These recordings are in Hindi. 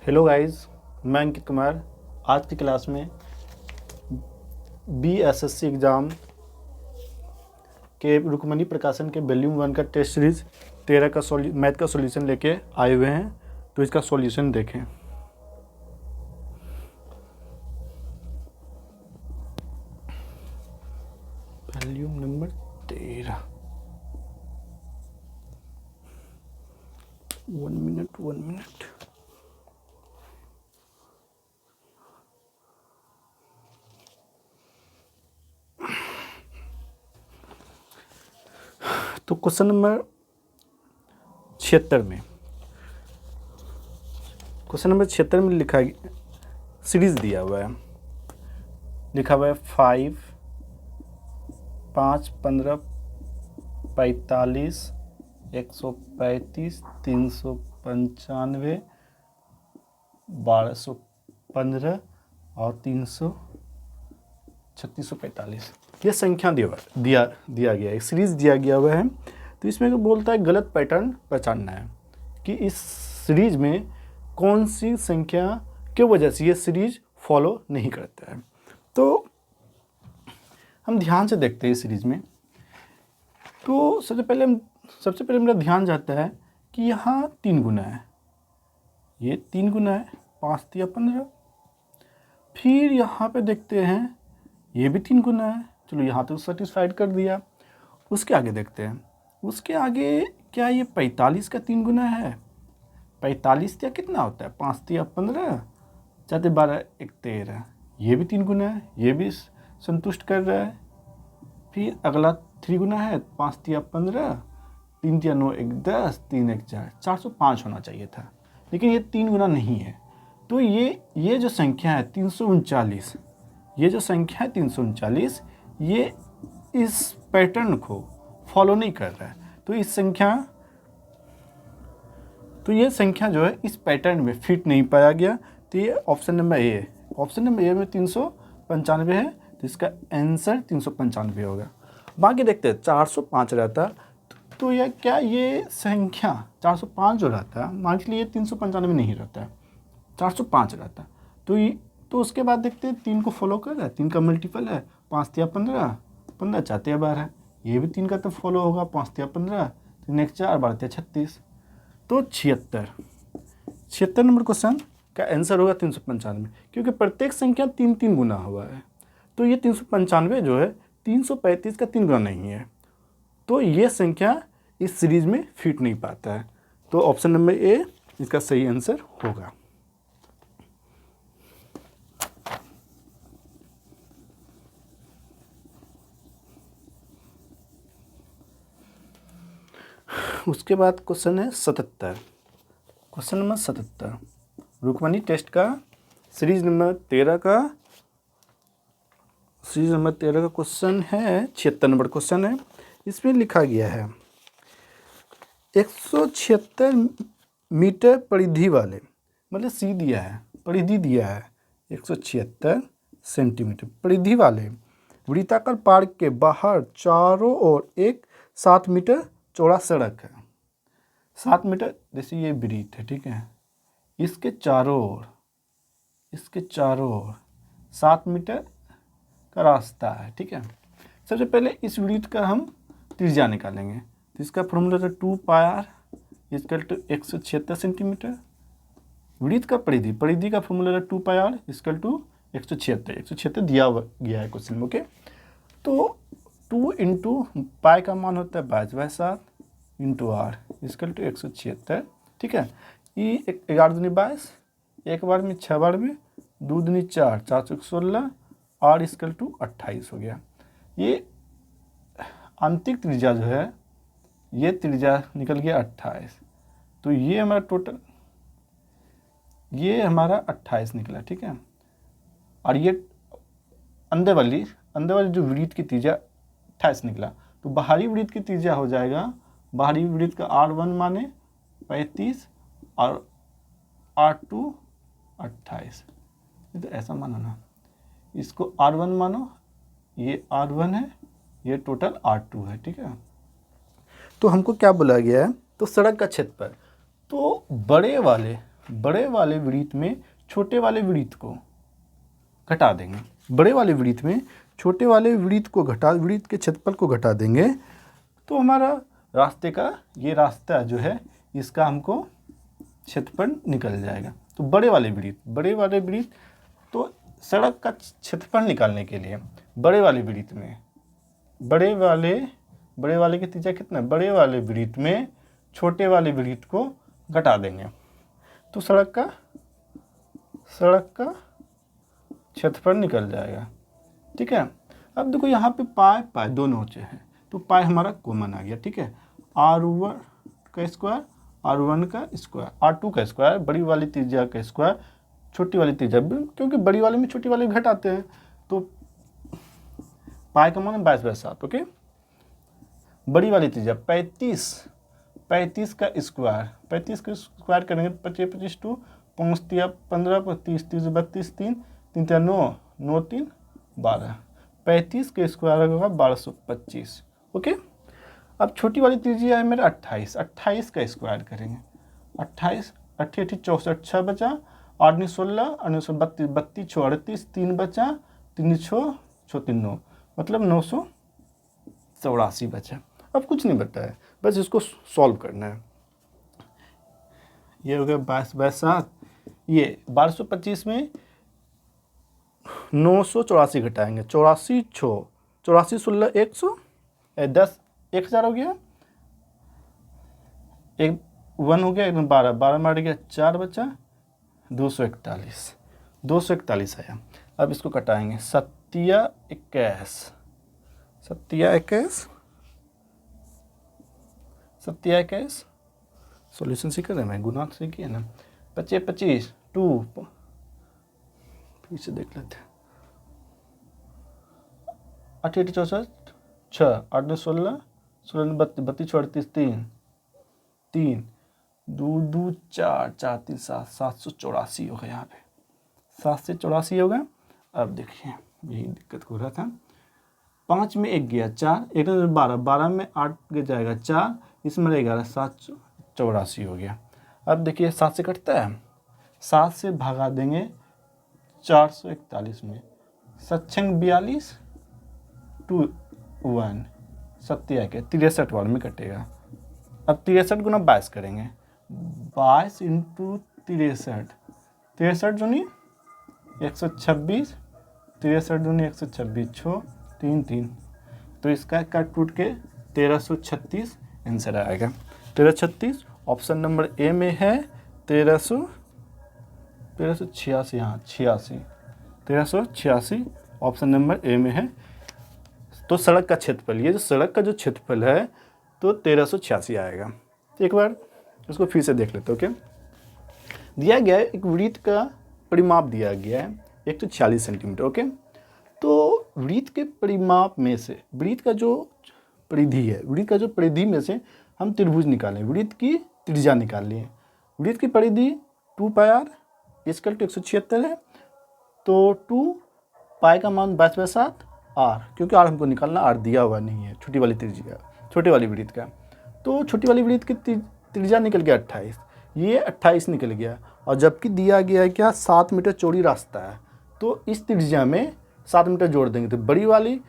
हेलो गाइस, मैं अंकित कुमार। आज की क्लास में BSSC एग्ज़ाम के रुक्मणी प्रकाशन के वॉल्यूम 1 का टेस्ट सीरीज 13 का मैथ का सॉल्यूशन लेके आए हुए हैं। तो इसका सॉल्यूशन देखें। Volume number 13। 1 मिनट। तो क्वेश्चन नंबर 76 में लिखा सीरीज दिया हुआ है। लिखा हुआ है 5, 5, 15, 45, 135, 395, 1215 और 3645। ये संख्या दिया गया है, सीरीज दिया गया हुआ है। तो इसमें बोलता है गलत पैटर्न पहचानना है कि इस सीरीज में कौन सी संख्या की वजह से ये सीरीज फॉलो नहीं करता है। तो हम ध्यान से देखते हैं इस सीरीज में। तो सबसे पहले मेरा ध्यान जाता है कि यहाँ 3 गुना है, ये 3 गुना है, 5 या 15। फिर यहाँ पे देखते हैं ये भी 3 गुना है। चलो यहाँ तो सेटिस्फाइड कर दिया। उसके आगे देखते हैं, उसके आगे क्या ये 45 का 3 गुना है? 45 या कितना होता है? 5 या 15, 4 12 1 13। ये भी 3 गुना है, ये भी संतुष्ट कर रहा है। फिर अगला 3 गुना है, 5 या 15, 3 या 9 1 10, 3 1 4, 405 होना चाहिए था, लेकिन ये 3 गुना नहीं है। तो ये जो संख्या है 339, ये जो संख्या है 339, ये इस पैटर्न को फॉलो नहीं कर रहा है। तो ये संख्या जो है इस पैटर्न में फिट नहीं पाया गया। तो ये ऑप्शन नंबर ए है। ऑप्शन नंबर ए में 395 है, तो इसका आंसर 395 होगा। बाकी देखते हैं 405 रहता तो ये संख्या 405 जो रहता, मान लीजिए 395 नहीं रहता, 405 रहता। तो उसके बाद देखते हैं 3 को फॉलो कर रहा है, 3 का मल्टीपल है, 5 या 15, 15 4 या 12, ये भी 3 का तो फॉलो होगा, 5 या 15, 3 1 4, 12 या 36। तो 76 नंबर क्वेश्चन का आंसर होगा 395, क्योंकि प्रत्येक संख्या 3 गुना हुआ है। तो ये 395 जो है 335 का 3 गुना नहीं है। तो ये संख्या इस सीरीज में फिट नहीं पाता है। तो ऑप्शन नंबर ए इसका सही आंसर होगा। उसके बाद क्वेश्चन है 77। क्वेश्चन नंबर 77 रुक्मणी टेस्ट का सीरीज नंबर 13 का क्वेश्चन है। 76 नंबर क्वेश्चन है। इसमें लिखा गया है 176 मीटर परिधि वाले, मतलब सी दिया है, परिधि दिया है 176 सेंटीमीटर परिधि वाले वृत्ताकार पार्क के बाहर चारों ओर एक 7 मीटर चौड़ा सड़क है। 7 मीटर जैसे ये वृत्त है, ठीक है, इसके चारों ओर 7 मीटर का रास्ता है, ठीक है। सबसे पहले इस वृत्त का हम त्रिज्या निकालेंगे। तो इसका फॉर्मूला था 2 पाई r इक्वल टू 176 सेंटीमीटर। वृत्त का परिधि का फॉर्मूला था 2 पाई r इक्वल टू 176 दिया गया है क्वेश्चन में, ओके। तो 2 इंटू पाई का मान होता है 22/7 इंटू r इक्वल टू 176, ठीक है। ये 11 दूनी 22, एक बार में 6 बार में 2 दूनी 4, 4 चौक 16, r इक्वल टू 28 हो गया। ये आंतरिक त्रिज्या जो है, ये त्रिज्या निकल गया 28। तो ये हमारा टोटल, ये हमारा 28 निकला, ठीक है। और ये अंदर वाली जो वृत्त की त्रिज्या 28 निकला। तो बाहरी वृत्त की त्रिज्या हो जाएगा, बाहरी वृत्त का r1 माने 35 और r2 28। तो ऐसा मानो ना, इसको r1 मानो, ये r1 है, ये टोटल r2 है, ठीक है। तो हमको क्या बोला गया है? तो सड़क का क्षेत्रफल, तो बड़े वाले बड़े वाले वृत्त में छोटे वाले वृत्त को घटा देंगे। बड़े वाले वृत्त में छोटे वाले वृत्त को वृत्त के क्षेत्रफल को घटा देंगे तो हमारा रास्ते का ये रास्ता जो है इसका हमको क्षेत्रफल निकल जाएगा। तो बड़े वाले वृत्त तो सड़क का क्षेत्रफल निकालने के लिए बड़े वाले वृत्त में बड़े वाले की त्रिज्या कितना, बड़े वाले वृत्त में छोटे वाले वृत्त को घटा देंगे तो सड़क का क्षेत्रफल निकल जाएगा। ठीक है, अब देखो यहाँ पे पाई दोनों होते हैं तो पाई हमारा कॉमन आ गया। ठीक है, r1 का स्क्वायर r1 का स्क्वायर r2 का स्क्वायर, बड़ी वाली त्रिज्या का स्क्वायर छोटी वाली त्रिज्या, क्योंकि बड़ी वाले में छोटी वाले घटाते हैं तो पाई का मान 22/7। ओके, बड़ी वाली त्रिज्या 35 का स्क्वायर करेंगे 25 टू 5 तिया 15 30 30 32 3 3 तिया 9 9 3 12, 35 के स्क्वायर होगा 1225। ओके, अब छोटी वाली त्रिज्या है मेरा 28 का स्क्वायर करेंगे 28 8 64 6 बचा 8 16 32 32 6 38 3 बचा 3 6 3 9 मतलब 984 बचा। अब कुछ नहीं बता है, बस इसको सॉल्व करना है। ये हो गया 22/7, ये 1225 में 984 घटाएंगे 84 16 100 10 1000 हो गया, एक 1 हो गया, एकदम 12 मार गया 4 बचा 241 आया। अब इसको कटाएंगे 27 सॉल्यूशन सीख रहे हैं, मैं गुना सीखिए ना। 25 2 फिर से देख लेते हैं 8 8 64 6 8 16 16 32 38 3 2 2 4 4 3 7 784 होगा। यहाँ पे 784 होगा। अब देखिए यही दिक्कत हो रहा था, 5 में 1 गया 4 1 12 में 8 जाएगा 4 इसमें रहेगा 784 हो गया। अब देखिए 7 से कटता है, 7 से भागा देंगे 441 में 7 42 2 1 7 के 63 वाले में कटेगा। अब 63 गुना 22 करेंगे 22 इंटू 63 दूनी 126 63 दूनी 126 6 3 3 तो इसका काट टूट के 1336 आंसर आएगा। 1336 ऑप्शन नंबर ए में है। 1386 यहाँ 1386 ऑप्शन नंबर ए में है। तो सड़क का क्षेत्रफल, ये जो सड़क का जो क्षेत्रफल है तो 1386 आएगा। तो एक बार इसको फिर से देख लेते हो। ओके, दिया गया है एक वृत्त का परिमाप दिया गया है 146 सेंटीमीटर। ओके, तो वृत्त के परिमाप में से वृत्त का जो परिधि है, वृत्त का जो परिधि में से हम त्रिभुज निकालें, वृत्त की त्रिज्या निकाल लिए। वृत्त की परिधि 2 पाई r इसकल टू 176 है तो 2 पाई का मान 22/7 r, क्योंकि r हमको निकालना, r दिया हुआ नहीं है छोटी वाली त्रिज्या, छोटे वाली वृत्त का। तो छोटी वाली वृत्त की त्रिज्या निकल गया 28, ये 28 निकल गया। और जबकि दिया गया है क्या 7 मीटर चौड़ी रास्ता है तो इस त्रिज्या में 7 मीटर जोड़ देंगे तो बड़ी वाली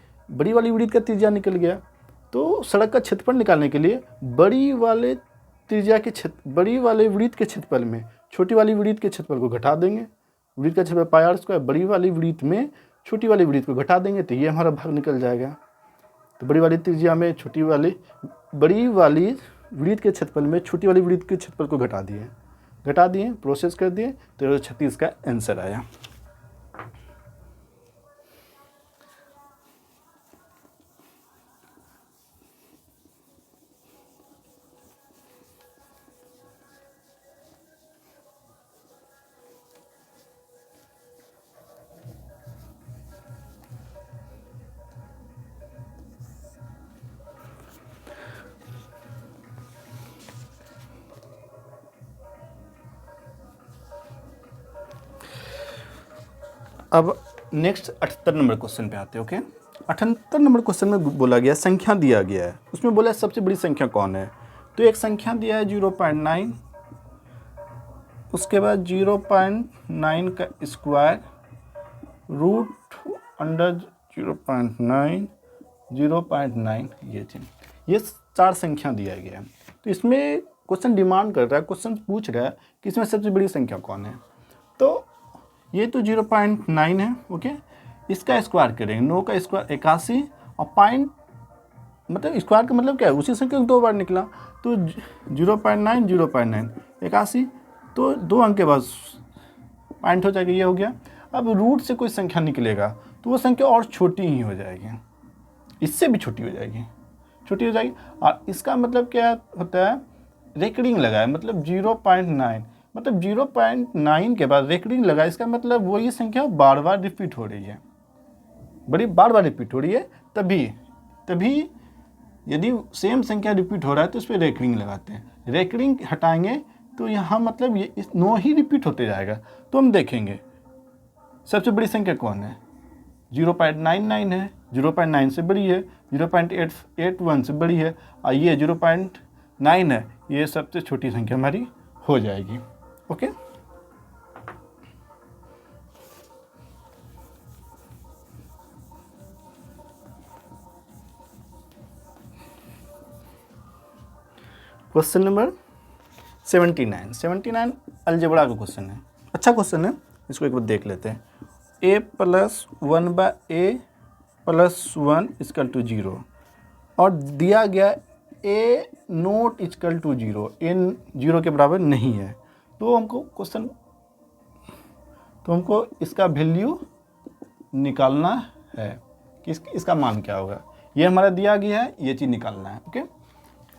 वृत्त का त्रिज्या निकल गया। तो सड़क का क्षेत्रफल निकालने के लिए बड़ी वाले वृत्त के क्षेत्रफल में छोटी वाली वृत्त के क्षेत्रफल को घटा देंगे। वृत्त का क्षेत्रफल पाई r स्क्वायर, बड़ी वाली वृत्त में छोटी वाली वृत्त को घटा देंगे तो ये हमारा भाग निकल जाएगा। तो बड़ी वाली त्रिज्या में बड़ी वाली वृत्त के क्षेत्रफल में छोटी वाली वृत्त के क्षेत्रफल को घटा दिए, प्रोसेस कर दिए, 1336 का आंसर आया। अब नेक्स्ट 78 नंबर क्वेश्चन पे आते हैं। ओके, 78 नंबर क्वेश्चन में बोला गया संख्या दिया गया है, उसमें बोला सबसे बड़ी संख्या कौन है। तो एक संख्या दिया है 0.9, उसके बाद 0.9 का स्क्वायर रूट अंडर 0.9 0.9 ये चीज, ये 4 संख्या दिया गया है। तो इसमें क्वेश्चन डिमांड कर रहा है, क्वेश्चन पूछ रहा है कि इसमें सबसे बड़ी संख्या कौन है। तो ये तो 0.9 है, ओके। इसका स्क्वायर करेंगे, 9 का स्क्वायर 81 और पॉइंट मतलब स्क्वायर का मतलब क्या है, उसी संख्या को 2 बार निकला। तो 0.9 0.9 81, तो 2 अंक के बाद पॉइंट हो जाएगा, ये हो गया। अब रूट से कोई संख्या निकलेगा तो वो संख्या और छोटी ही हो जाएगी, इससे भी छोटी हो जाएगी, छोटी हो जाएगी। और इसका मतलब क्या होता है, रेकरिंग लगा है, मतलब 0.9 मतलब 0.9 के बाद रेकरिंग लगा, इसका मतलब वो ये संख्या बार बार रिपीट हो रही है, बड़ी बार बार रिपीट हो रही है। तभी यदि सेम संख्या रिपीट हो रहा है तो इस पर रेकरिंग लगाते हैं। रेकरिंग हटाएंगे तो यहाँ मतलब ये 9 ही रिपीट होते जाएगा। तो हम देखेंगे सबसे बड़ी संख्या कौन है, 0.99 है, 0.9 से बड़ी है, 0.881 से बड़ी है, और ये 0.9 है, ये सबसे छोटी संख्या हमारी हो जाएगी, ओके। क्वेश्चन नंबर 79 अलजेब्रा का क्वेश्चन है, अच्छा क्वेश्चन है, इसको एक बार देख लेते हैं। a + 1/a + 1 = 0 और दिया गया a not equal to 0, a 0 के बराबर नहीं है। तो हमको इसका वैल्यू निकालना है कि इसका मान क्या होगा। ये हमारा दिया गया है, ये चीज़ निकालना है, ओके।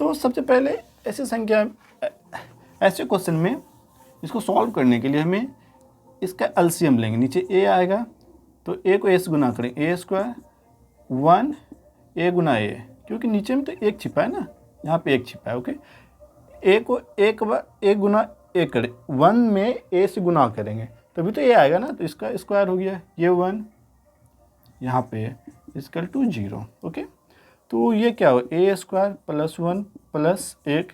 तो सबसे पहले ऐसे क्वेश्चन में इसको सॉल्व करने के लिए हमें इसका एलसीएम लेंगे। नीचे a आएगा तो a को a से गुना करें, a² 1 a गुना a, क्योंकि नीचे में तो 1 छिपा है ना, यहाँ पे 1 छिपा है, ओके। a को a गुना a करें, 1 में a से गुना करेंगे तभी तो a आएगा ना, तो इसका स्क्वायर हो गया, ये 1 यहाँ पे = 0, ओके। तो ये क्या हो, a² + 1 + 1,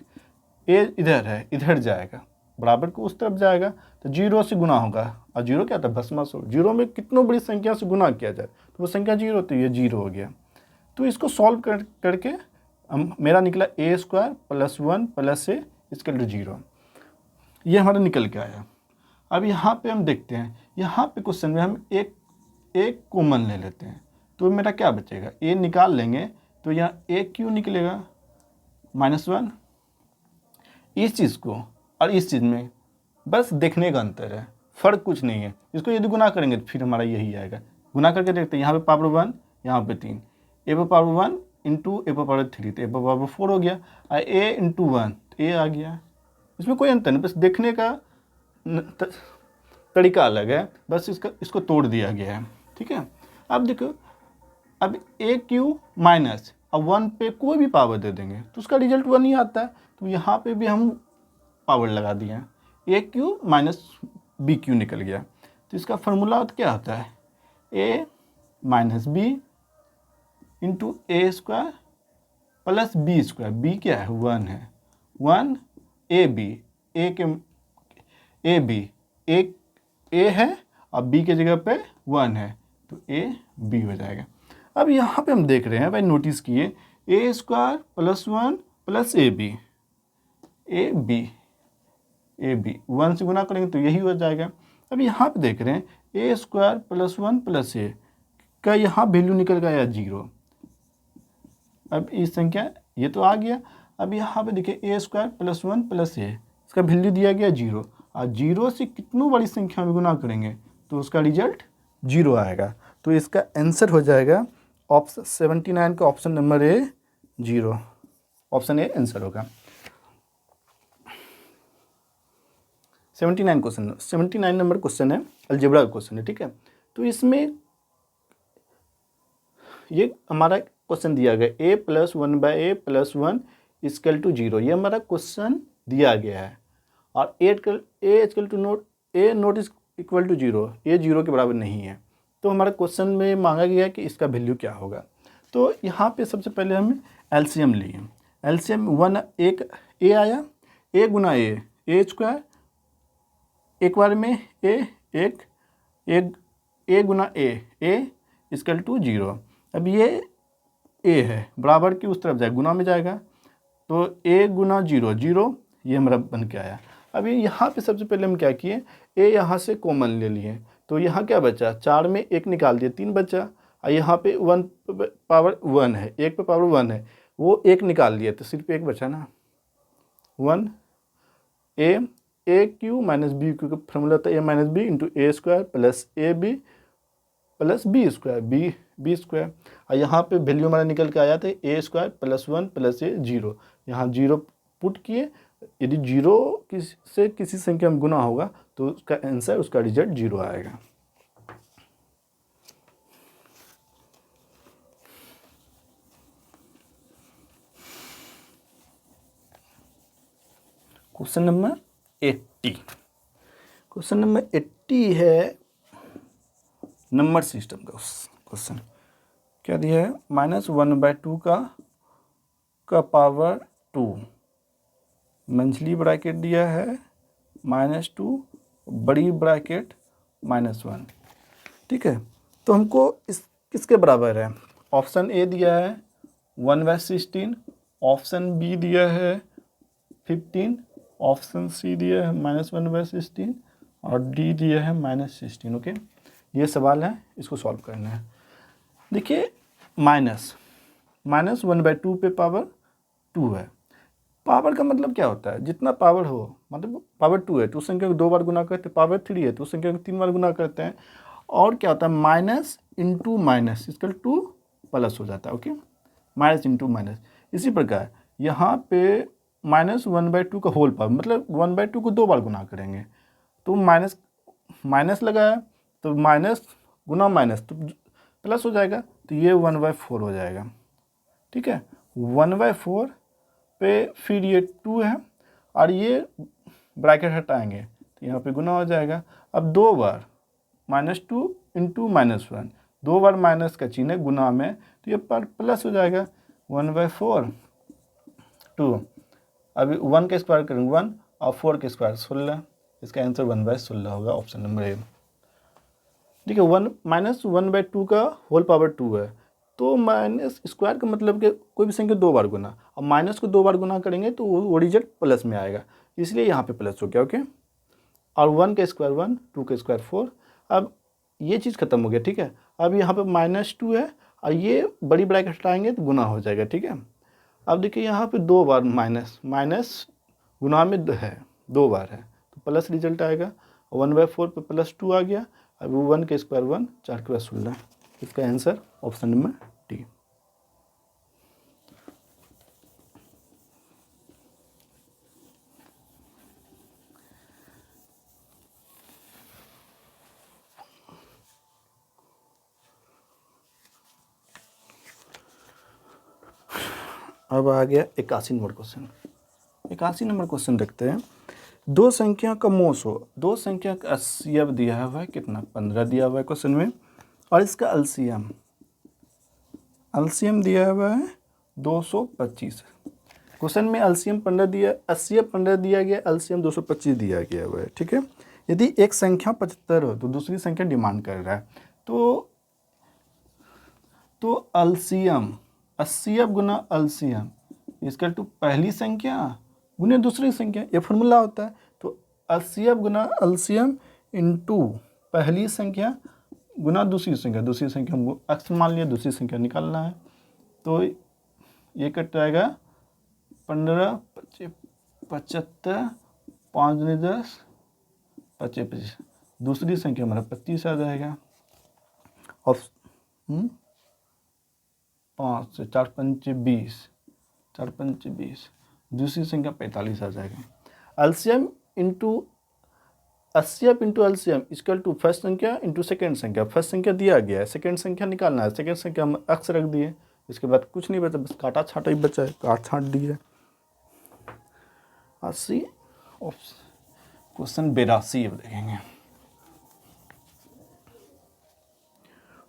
a इधर है, इधर जाएगा, बराबर को उस तरफ जाएगा, तो 0 से गुना होगा, और 0 क्या था, भस्मासुर। 0 में कितनों बड़ी संख्या से गुना किया जाए तो वो संख्या 0, तो ये 0 हो गया। तो इसको सॉल्व करके मेरा निकला a² + 1 + a = 0, ये हमारा निकल के आया। अब यहाँ पे हम देखते हैं, यहाँ पे क्वेश्चन में हम एक कॉमन ले लेते हैं, तो मेरा क्या बचेगा, a निकाल लेंगे तो यहाँ a क्यों निकलेगा, -1। इस चीज़ को और इस चीज़ में बस देखने का अंतर है, फ़र्क कुछ नहीं है। इसको यदि गुना करेंगे तो फिर हमारा यही आएगा। गुना करके देखते हैं, यहाँ पे पावर 1, यहाँ पे 3, a पर पावर 1 इंटू a पर पावर 3, तो a पर पावर 4 हो गया, और a इंटू 1 तो a आ गया। इसमें कोई अंतर नहीं, बस देखने का तरीका अलग है, बस इसको तोड़ दिया गया है, ठीक है। अब देखो, अब a³ माइनस अब 1 पे कोई भी पावर दे देंगे तो उसका रिजल्ट 1 ही आता है। तो यहाँ पे भी हम पावर लगा दिए, a³ - b³ निकल गया। तो इसका फार्मूला क्या होता है, a - b into a² + b², b क्या है, 1 है, 1 ab, a है और b के जगह पे 1 है, तो a b हो जाएगा। अब यहाँ पे हम देख रहे हैं भाई, नोटिस किए, a² + 1 + ab 1 से गुना करेंगे तो यही हो जाएगा। अब यहाँ पे देख रहे हैं a² + 1 + a का यहाँ वैल्यू निकल गया 0। अब इस संख्या ये तो आ गया। अब यहाँ पे देखिए a² + 1 + a, इसका वैल्यू दिया गया 0, और 0 से कितनों बड़ी संख्या में गुना करेंगे तो उसका रिजल्ट 0 आएगा। तो इसका आंसर हो जाएगा ऑप्शन 79 का option number A 0, option A answer होगा। 79 नंबर क्वेश्चन है, अलजेब्रा का क्वेश्चन है, ठीक है। तो इसमें ये हमारा क्वेश्चन दिया गया a + 1/a + 1 = 0, ये हमारा क्वेश्चन दिया गया है। और a नॉट इक्वल टू 0, ये 0 के बराबर नहीं है। तो हमारा क्वेश्चन में मांगा गया कि इसका वैल्यू क्या होगा। तो यहाँ पे सबसे पहले हम एलसीएम लिए, एलसीएम 1 एक a आया, a गुना a² एक बार में ए गुना ए इक्वल टू 0। अब ये ए है बराबर की उस तरफ जाए गुना में जाएगा, तो ए गुना 0 ये हमारा बन के आया। अभी यहाँ पे सबसे पहले हम क्या किए, ए यहाँ से कॉमन ले लिए, तो यहाँ क्या बचा, 4 में 1 निकाल दिए 3 बचा, और यहाँ पे 1 पावर 1 है, 1 पे पावर 1 है, वो 1 निकाल दिए तो सिर्फ 1 बचा ना, 1 a q minus b q का फॉर्मूला था a minus b into a square plus a b plus b square b square, और यहाँ पे वैल्यू हमारा निकल के आया था ए स्क्वायर प्लस 1 प्लस ए 0, यहाँ 0 पुट किए, यदि 0 से किसी संख्या में गुना होगा तो उसका आंसर, उसका रिजल्ट 0 आएगा। क्वेश्चन नंबर 80, क्वेश्चन नंबर 80 है नंबर सिस्टम का क्वेश्चन। क्या दिया है, -1/2 का पावर 2, मंझली ब्रैकेट दिया है -2, बड़ी ब्रैकेट -1। ठीक है, तो हमको किसके बराबर है, ऑप्शन ए दिया है 1/16, ऑप्शन बी दिया है 15, ऑप्शन सी दिया है -1/16 और डी दिया है -16। ओके, ये सवाल है, इसको सॉल्व करना है। देखिए -1/2 पे पावर 2 है, पावर का मतलब क्या होता है, जितना पावर हो, मतलब पावर 2 है तो उस संख्या को 2 बार गुना करते हैं, पावर 3 है तो उस संख्या को 3 बार गुना करते हैं, और क्या होता है minus into minus equal two plus हो जाता है। Okay, minus into minus. इसी प्रकार यहाँ पे -1/2 का होल पावर, मतलब 1/2 को 2 बार गुना करेंगे तो माइनस लगाया तो माइनस गुना माइनस तो प्लस हो जाएगा, तो ये 1/4 हो जाएगा। ठीक है, 1/4 पे फिर ये 2 है और ये ब्रैकेट हटाएंगे तो यहाँ पे गुना हो जाएगा। अब 2 बार -2 इंटू -1, 2 बार माइनस का चिन्ह है गुना में, तो ये पर प्लस हो जाएगा 1/4 2। अभी 1 का स्क्वायर करेंगे 1 और 4 का स्क्वायर 16, इसका आंसर 1/16 होगा, ऑप्शन नंबर ए। ठीक है, -1/2 का होल पावर 2 है, तो माइनस स्क्वायर का मतलब कि कोई भी संख्या 2 बार गुना, और माइनस को 2 बार गुना करेंगे तो वो रिजल्ट प्लस में आएगा, इसलिए यहाँ पे प्लस हो गया। ओके, और 1 का स्क्वायर 1, 2 का स्क्वायर 4। अब ये चीज़ खत्म हो गया। ठीक है, अब यहाँ पे -2 है और ये बड़ी ब्रैकेट हटाएंगे तो गुना हो जाएगा। ठीक है, अब देखिए यहाँ पे 2 बार माइनस गुना में है, 2 बार है तो प्लस रिजल्ट आएगा, 1/4 पे +2 आ गया। अब 1 का स्क्वायर 1, 4 के बाद 16, इसका आंसर ऑप्शन नंबर डी। अब आ गया 81 नंबर क्वेश्चन। 81 नंबर क्वेश्चन देखते हैं। दो संख्या का मोस हो, दो संख्या का HCF दिया हुआ है, कितना 15 दिया हुआ है क्वेश्चन में, और इसका एलसीएम दिया हुआ है 225। क्वेश्चन में एलसीएम 15 दिया, HCF 15 दिया गया, एलसीएम 225 दिया गया हुआ है। ठीक है, यदि एक संख्या 75 हो तो दूसरी संख्या डिमांड कर रहा है, तो एलसीएम HCF गुना एलसीएम इसका टू पहली संख्या गुना दूसरी संख्या, ये फॉर्मूला होता है। तो HCF गुना एलसीएम इंटू पहली संख्या गुना दूसरी संख्या हमको x मान लिया, दूसरी संख्या निकालना है, तो ये कट जाएगा 15 75 5 10 25, दूसरी संख्या हमारा 25 आ जाएगा, और 5 से 4 पंचे 20, दूसरी संख्या 45 आ जाएगा। LCM into HCF into LCM equal to first संख्या इंटू सेकेंड संख्या। फर्स्ट संख्या दिया गया है, सेकेंड संख्या निकालना है, सेकेंड संख्या हम x रख दिए, इसके बाद कुछ नहीं बचा, बस काटा छाटा ही बचा है, काट छाट दिए। 80 क्वेश्चन 82 अब देखेंगे।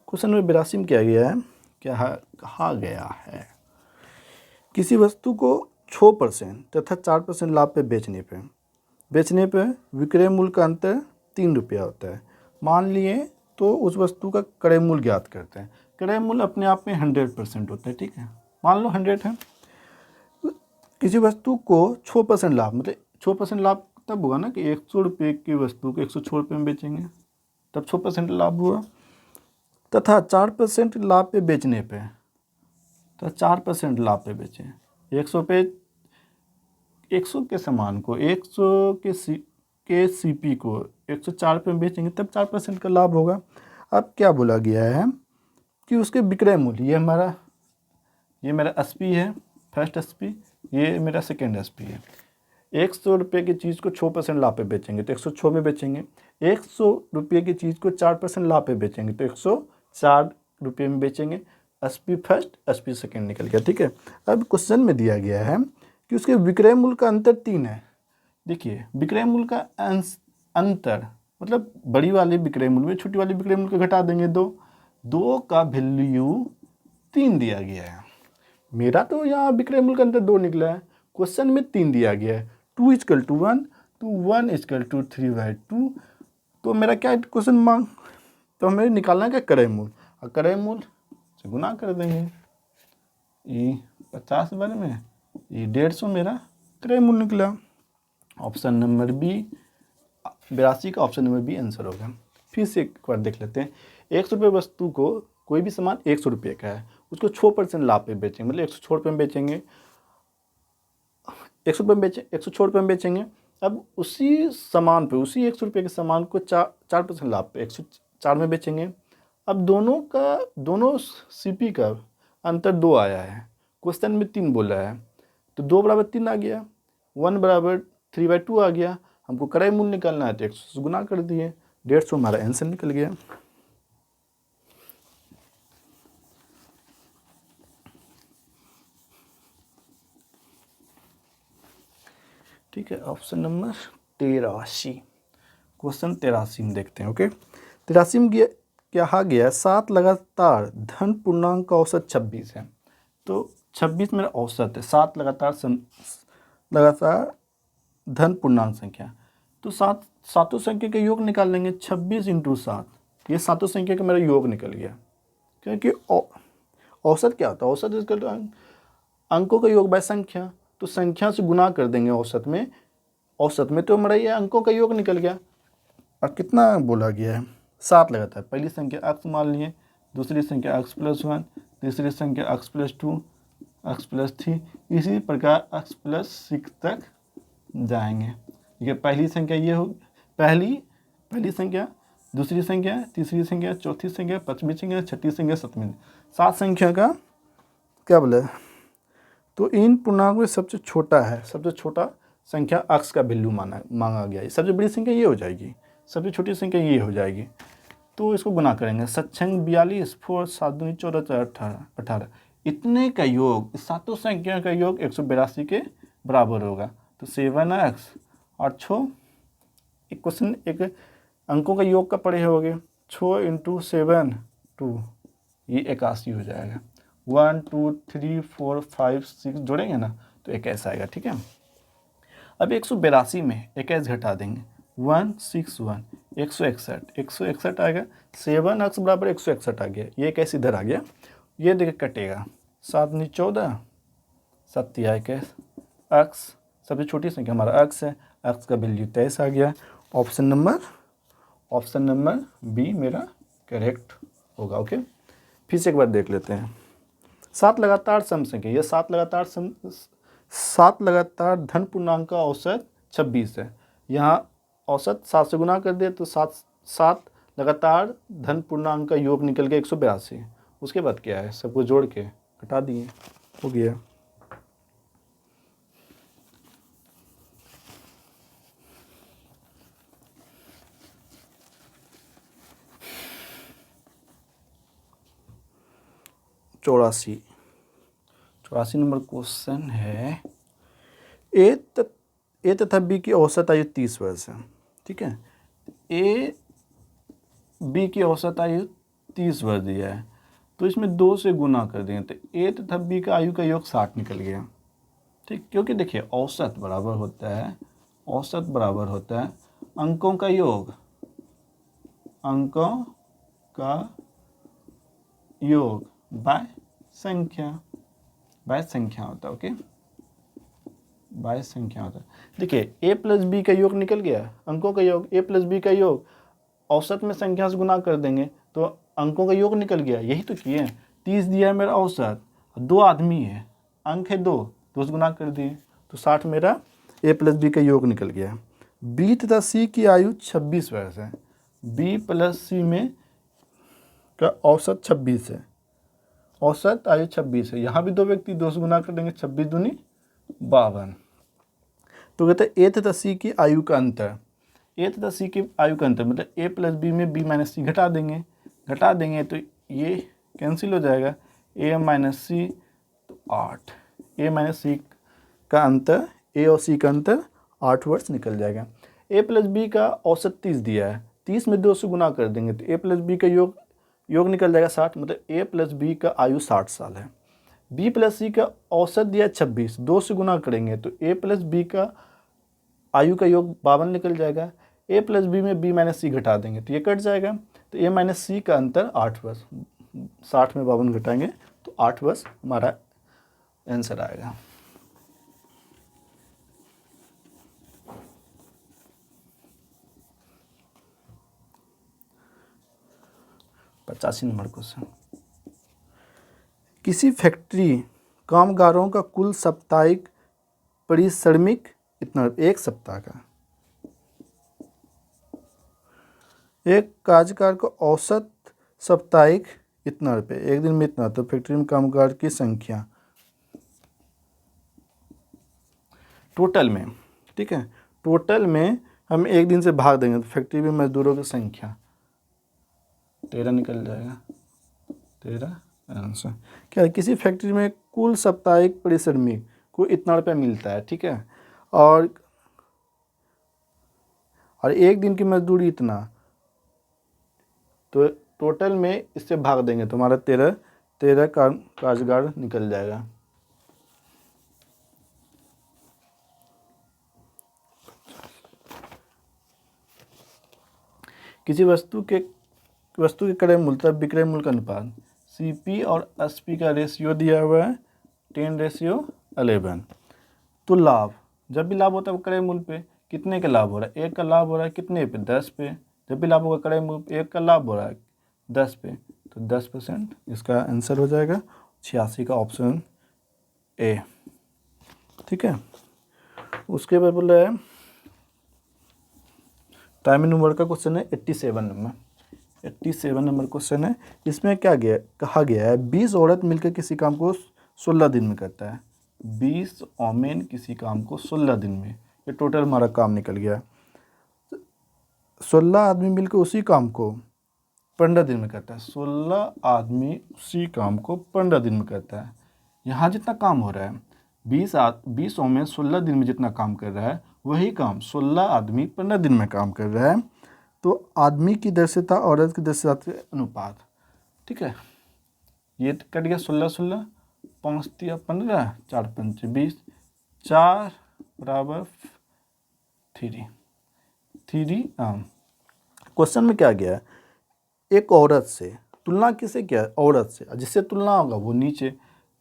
क्वेश्चन में 82 में क्या गया है, क्या कहा गया है, किसी वस्तु को 6% तथा 4% लाभ पे बेचने पे बेचने पे विक्रय मूल्य का अंतर 3 रुपया होता है। मान लिए तो उस वस्तु का क्रय मूल्य ज्ञात करते हैं। क्रय मूल्य अपने आप में 100% होता है, ठीक है। मान लो 100 है। किसी वस्तु को 6% लाभ, मतलब 6% लाभ तब हुआ ना कि 100 रुपये की वस्तु को 106 रुपये में बेचेंगे, तब 6% लाभ हुआ। तथा 4% लाभ पे बेचने पे, तो 4% लाभ पे बेचें 100 पे, 100 के सामान को 100 के सीपी को 104 पे बेचेंगे, तब 4% का लाभ होगा। अब क्या बोला गया है कि उसके विक्रय मूल्य, ये मेरा एसपी है, फर्स्ट एसपी, ये मेरा सेकेंड एसपी है। 100 रुपये की चीज़ को 6% लाभ पे बेचेंगे तो 106 में बेचेंगे। 100 रुपये की चीज़ को 4% लाभ पे बेचेंगे तो 104 रुपये में बेचेंगे। एसपी फर्स्ट, एसपी सेकेंड निकल गया, ठीक है। अब क्वेश्चन में दिया गया है कि उसके विक्रय मूल्य का अंतर 3 है। देखिए, विक्रय मूल्य का अंतर मतलब बड़ी वाली विक्रय मूल्य में छोटी वाली विक्रय मूल्य को घटा देंगे 2 का वैल्यू 3 दिया गया है। मेरा तो यहाँ विक्रय मूल्य का अंतर 2 निकला है, क्वेश्चन में 3 दिया गया है। 2 = 1 तो 1 = 3/2। तो मेरा क्या क्वेश्चन मांग, तो हमें निकालना क्या क्रय मूल्य, और क्रय मूल्य से गुना कर देंगे। ये 50 बार में ये 150 मेरा क्रय मूल्य निकला। ऑप्शन नंबर बी, 82 का ऑप्शन नंबर बी आंसर होगा। फिर से एक बार देख लेते हैं। 100 रुपये वस्तु को, कोई भी सामान 100 रुपये का है, उसको 6% लाभ पे बेचेंगे, मतलब 106 रुपये में बेचेंगे। 100 रुपये में बेचें, 106 रुपये में बेचेंगे। अब उसी सामान पे, उसी 100 रुपये के सामान को 4% लाभ पे 104 में बेचेंगे। अब दोनों सीपी का अंतर 2 आया है, क्वेश्चन में 3 बोला है, तो 2 = 3 आ गया, 1 = 3/2 आ गया। हमको क्रय मूल्य निकालना है तो 100 से गुना कर दिए, 150 हमारा आंसर निकल गया। ठीक है, ऑप्शन नंबर 83, क्वेश्चन 83 में देखते हैं। ओके, 83 में कहा गया 7 लगातार धन पूर्णांक का औसत 26 है। तो 26 मेरा औसत है, 7 लगातार धन पूर्णांक संख्या, तो सातों संख्या का योग निकाल लेंगे। 26 × 7, ये सातों संख्या का मेरा योग निकल गया। क्योंकि औसत क्या होता है, औसत इसका तो अंकों का योग बाय संख्या, तो संख्या से गुना कर देंगे औसत में तो हमारा ये अंकों का योग निकल गया। और कितना बोला गया है, 7 लगातार। पहली संख्या x मान लिए, दूसरी संख्या x+1, तीसरी संख्या x+2, x+3, इसी प्रकार x+6 तक जाएंगे। ये पहली संख्या ये हो, पहली संख्या, दूसरी संख्या, तीसरी संख्या, चौथी संख्या, पांचवी संख्या, छठी संख्या, सातवीं, 7 संख्या का क्या बोले। तो इन पूर्णांक में सबसे छोटा संख्या x का वैल्यू मांगा गया है। सबसे बड़ी संख्या ये हो जाएगी, सबसे छोटी संख्या ये हो जाएगी। तो इसको गुना करेंगे, 7×42, 4 7 दूनी 14 4 18, इतने का योग, सातों संख्या का योग 182 के बराबर होगा। तो 7x और 6, एक क्वेश्चन एक अंकों का योग का पढ़े होगे, 6 × 7 2, ये 81 हो जाएगा। 1 2 3 4 5 6 जोड़ेंगे ना तो 21 आएगा, ठीक है। अब 182 में 21 घटा देंगे, 161, 161 आएगा। 7x = 161 आ गया, ये 21 इधर आ गया, ये देखिए कटेगा, 7 × 14, 7 × 21, x सबसे छोटी संख्या हमारा x है, x का वैल्यू 23 आ गया। ऑप्शन नंबर बी मेरा करेक्ट होगा। ओके, फिर से एक बार देख लेते हैं। 7 लगातार सम संख्या, यह 7 लगातार धन पूर्णांक का औसत 26 है। यहाँ औसत 7 से गुना कर दिया तो 7 लगातार धन पूर्णांक का योग निकल गया 182। उसके बाद क्या है, सबको जोड़ के घटा दिए, हो गया। चौरासी नंबर क्वेश्चन है, ए तथा बी की औसत आयु 30 वर्ष है, ठीक है। ए बी की औसत आयु 30 वर्ष दिया है, तो इसमें 2 से गुना कर दें तो ए तथा बी का आयु का योग 60 निकल गया, ठीक। क्योंकि देखिए औसत बराबर होता है औसत बराबर होता है अंकों का योग, अंकों का योग बाय संख्या, बाय संख्या होता है। ओके, बाय संख्या होता है। देखिए a प्लस बी का योग निकल गया, अंकों का योग, a प्लस बी का योग औसत में संख्या से गुना कर देंगे तो अंकों का योग निकल गया। यही तो किए, 30 दिया है मेरा औसत, 2 आदमी है, अंक है 2, तो गुना कर दिए तो 60 मेरा a प्लस बी का योग निकल गया। b तथा c की आयु 26 वर्ष है, b प्लस सी में का औसत 26 है, औसत आयु 26 है। यहाँ भी 2 व्यक्ति 2 से गुना कर देंगे, 26 दूनी 52। तो कहते हैं ए तथा सी की आयु का अंतर, ए तथा सी की आयु का अंतर मतलब ए प्लस बी में बी माइनस सी घटा देंगे तो ये कैंसिल हो जाएगा, ए माइनस सी तो 8, ए माइनस सी का अंतर, ए और सी का अंतर 8 वर्ष निकल जाएगा। ए प्लस बी का औसत 30 दिया है, 30 में 2 से गुना कर देंगे तो ए प्लस बी का योग निकल जाएगा 60, मतलब ए प्लस बी का आयु 60 साल है। बी प्लस सी का औसत दिया 26, 2 से गुना करेंगे तो ए प्लस बी का आयु का योग 52 निकल जाएगा। ए प्लस बी में बी माइनस सी घटा देंगे तो ये कट जाएगा, तो ए माइनस सी का अंतर 8 वर्ष, 60 में 52 घटाएंगे तो 8 वर्ष हमारा आंसर आएगा। पचासी नंबर क्वेश्चन, किसी फैक्ट्री कामगारों का कुल साप्ताहिक परिश्रमिक इतना, एक सप्ताह का, एक कार्यकार का औसत साप्ताहिक इतना रुपये, एक दिन में इतना, तो फैक्ट्री में कामगार की संख्या टोटल में, ठीक है, टोटल में हम एक दिन से भाग देंगे तो फैक्ट्री में मजदूरों की संख्या 13 निकल जाएगा, 13 आंसर। क्या है, किसी फैक्ट्री में कुल साप्ताहिक परिश्रमिक को इतना रुपया मिलता है, ठीक है, और एक दिन की मजदूरी इतना, तो टोटल में इससे भाग देंगे तो हमारा 13 कामगार निकल जाएगा। किसी वस्तु के क्रय मूल्य तथा विक्रय मूल्य का अनुपात, सीपी और एसपी का रेशियो दिया हुआ है 10:11। तो लाभ, जब भी लाभ होता है वो क्रय मूल्य पे कितने का लाभ हो रहा है, 1 का लाभ हो रहा है कितने पे, 10 पे। जब भी लाभ होगा क्रय मूल्य पे 1 का लाभ हो रहा है 10 पे, तो 10% इसका आंसर हो जाएगा 86 का ऑप्शन ए, ठीक है। उसके बाद बोला है टाइम नंबर का क्वेश्चन है 87 नंबर क्वेश्चन है। इसमें क्या कहा गया है, 20 औरत मिलकर किसी काम को 16 दिन में करता है, 20 ओमेन किसी काम को 16 दिन में, ये टोटल हमारा काम निकल गया। 16 आदमी मिलकर उसी काम को 15 दिन में करता है, 16 आदमी उसी काम को 15 दिन में करता है। यहाँ जितना काम हो रहा है 20 ओमेन 16 दिन में जितना काम कर रहा है वही काम 16 आदमी 15 दिन में काम कर रहा है। तो आदमी की दृश्यता औरत की दृश्यता के अनुपात, ठीक है, ये कट गया 16 5 3 15 4 5 20, 4 बराबर 3। क्वेश्चन में क्या गया, एक औरत से तुलना किसे किया, औरत से, जिससे तुलना होगा वो नीचे,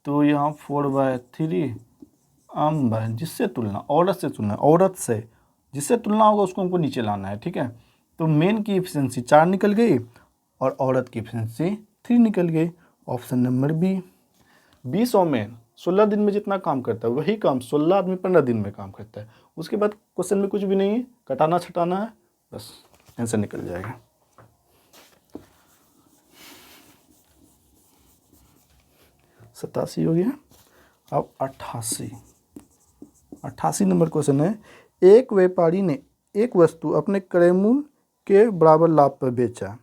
तो यहाँ 4/3 जिससे तुलना, औरत से तुलना, औरत से जिससे तुलना होगा उसको हमको नीचे लाना है, ठीक है। तो मेन की एफिशिएंसी 4 निकल गई और औरत की एफिशिएंसी 3 निकल गई, ऑप्शन नंबर बी। 20 ओमेन 16 दिन में जितना काम करता है वही काम 16 आदमी 15 दिन में काम करता है। उसके बाद क्वेश्चन में कुछ भी नहीं है, कटाना छटाना है, बस आंसर निकल जाएगा। सतासी हो गया। अब 88 नंबर क्वेश्चन है, एक व्यापारी ने एक वस्तु अपने क्रय मूल्य के बराबर लाभ पर बेचा,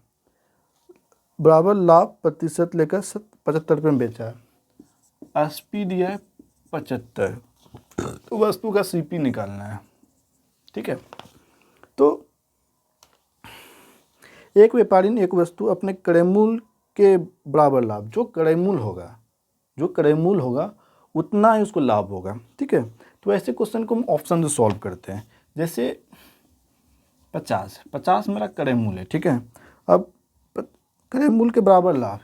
बराबर लाभ प्रतिशत लेकर 75 रुपये में बेचा है, एसपी दिया है 75, तो वस्तु का सीपी निकालना है, ठीक है। तो एक व्यापारी ने एक वस्तु अपने क्रय मूल्य के बराबर लाभ, जो क्रय मूल्य होगा उतना ही उसको लाभ होगा, ठीक है। तो ऐसे क्वेश्चन को हम ऑप्शन से सॉल्व करते हैं। जैसे 50 मेरा क्रय मूल्य है, ठीक है। अब क्रय मूल्य के बराबर लाभ,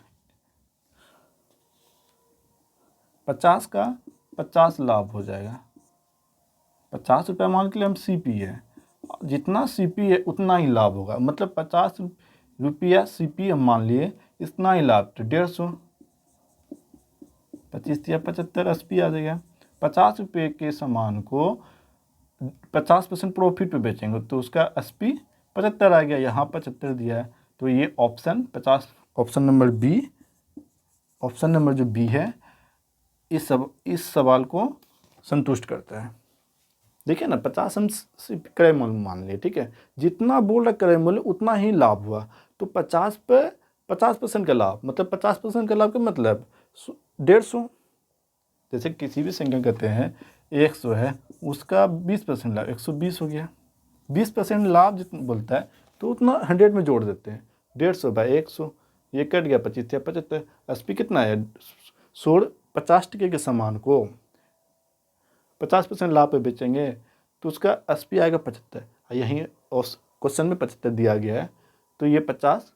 50 का 50 लाभ हो जाएगा। 50 रुपया मान के लिए हम CP है, जितना CP है उतना ही लाभ होगा, मतलब 50 रुपया CP हम मान लिए, इतना ही लाभ, तो 150, 25 या 75 SP आ जाएगा। 50 रुपये के सामान को 50% प्रॉफिट पे बेचेंगे तो उसका SP 75 आ गया, यहाँ 75 दिया है, तो ये option 50, option number B, option number जो बी है इस सवाल को संतुष्ट करता है। देखिए ना, 50 हम क्रय मूल्य मान लिए, ठीक है, जितना बोल रहा क्रय मूल्य उतना ही लाभ हुआ, तो 50 पे 50% का लाभ, मतलब 50% का लाभ का मतलब 150। जैसे किसी भी संख्या कहते हैं 100 है, उसका 20% लाभ 120 हो गया। 20% लाभ जितना बोलता है तो उतना 100 में जोड़ देते हैं, 150 बाई 100, ये कट गया 25 या 75। SP कितना है, 50% के सामान को 50% लाभ पे बेचेंगे तो उसका SP आएगा 75, यहीं क्वेश्चन में 75 दिया गया है, तो ये 50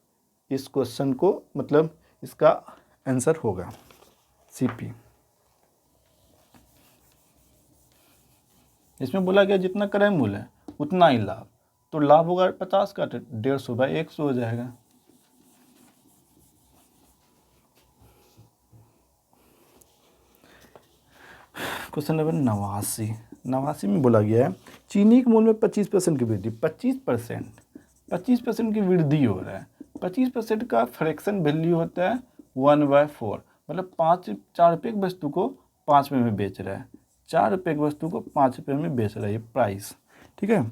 इस क्वेश्चन को मतलब इसका आंसर होगा CP। इसमें बोला गया जितना क्रय मूल्य है उतना ही लाभ, तो लाभ होगा 50 का, 150 बाई 100 हो जाएगा। क्वेश्चन नंबर 89 में बोला गया है चीनी के मूल्य में 25% की वृद्धि, 25% की वृद्धि हो रहा है। 25% का फ्रैक्शन वैल्यू होता है 1/4, मतलब 4 रुपये की वस्तु को 5 रुपये में बेच रहा है, 4 रुपये की वस्तु को 5 रुपये में बेच रहा है, ये प्राइस, ठीक है।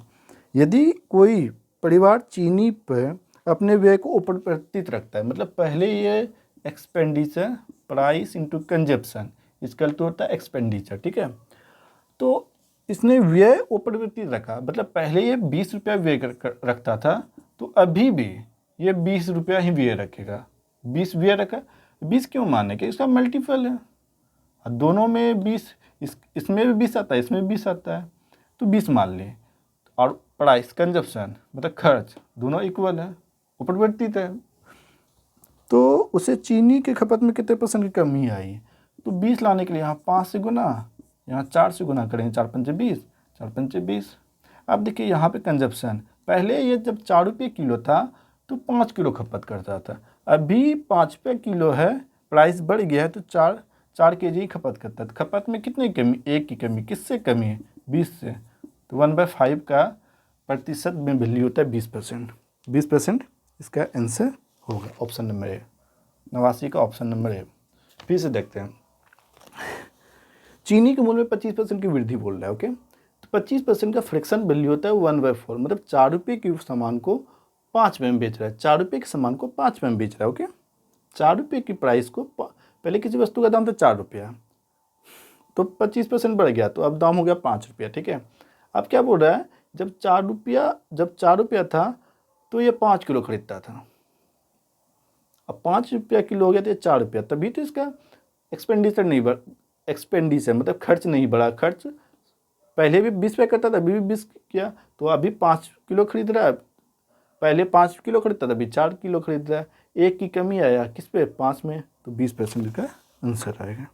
यदि कोई परिवार चीनी पर अपने व्यय को अपरिवर्तित रखता है, मतलब पहले ये एक्सपेंडिचर प्राइस इंटू कंजप्शन, इसका तो होता है एक्सपेंडिचर, ठीक है। तो इसने व्यय अपरिवर्तित रखा, मतलब पहले ये 20 रुपया व्यय रखता था, तो अभी भी ये 20 रुपया ही व्यय रखेगा। 20 व्यय रखा, 20 क्यों माने कि इसका मल्टीपल है, दोनों में 20, इसमें भी 20 आता है, इसमें भी 20 आता है, तो 20 मान लें। और प्राइस कंजप्शन मतलब खर्च, दोनों इक्वल है, अपरिवर्तित है, तो उसे चीनी के खपत में कितने % की कमी आई, तो 20 लाने के लिए यहाँ 5 से गुना, यहाँ 4 से गुना करेंगे, 4 पंचे 20, 4 पंचे 20। अब देखिए यहाँ पे कंजप्शन, पहले ये जब 4 रुपये किलो था तो 5 किलो खपत करता था, अभी 5 रुपये किलो है, प्राइस बढ़ गया है तो 4 kg ही खपत करता था। खपत में कितनी कमी, 1 की कमी, किससे कमी है, 20 से, तो 1/5 का प्रतिशत में वैल्यू होता है 20%। 20% इसका आंसर होगा ऑप्शन नंबर ए, 89 का ऑप्शन नंबर ए। फिर से देखते हैं, चीनी के मूल्य में 25% की वृद्धि बोल रहा है, ओके, तो 25% का फ्रैक्शन वैल्यू होता है 1/4, मतलब 4 रुपये के सामान को 5 रुपये में बेच रहा है, 4 रुपये के सामान को 5 रुपये में बेच रहा है, ओके। 4 रुपये की प्राइस को, पहले किसी वस्तु का दाम था 4 रुपया, तो 25% बढ़ गया, तो अब दाम हो गया 5 रुपया, ठीक है। अब क्या बोल रहा है, जब 4 रुपया था तो ये 5 किलो खरीदता था, अब 5 रुपया किलो हो गया तो ये 4 रुपया, तभी तो इसका एक्सपेंडिचर नहीं बढ़, एक्सपेंडिचर मतलब खर्च नहीं बढ़ा, खर्च पहले भी 20 रुपया करता था, अभी भी 20 किया, तो अभी 5 किलो खरीद रहा है, पहले 5 किलो खरीदता था, अभी 4 किलो खरीद रहा है, 1 की कमी आया किस पे, 5 में, तो 20% का आंसर आएगा।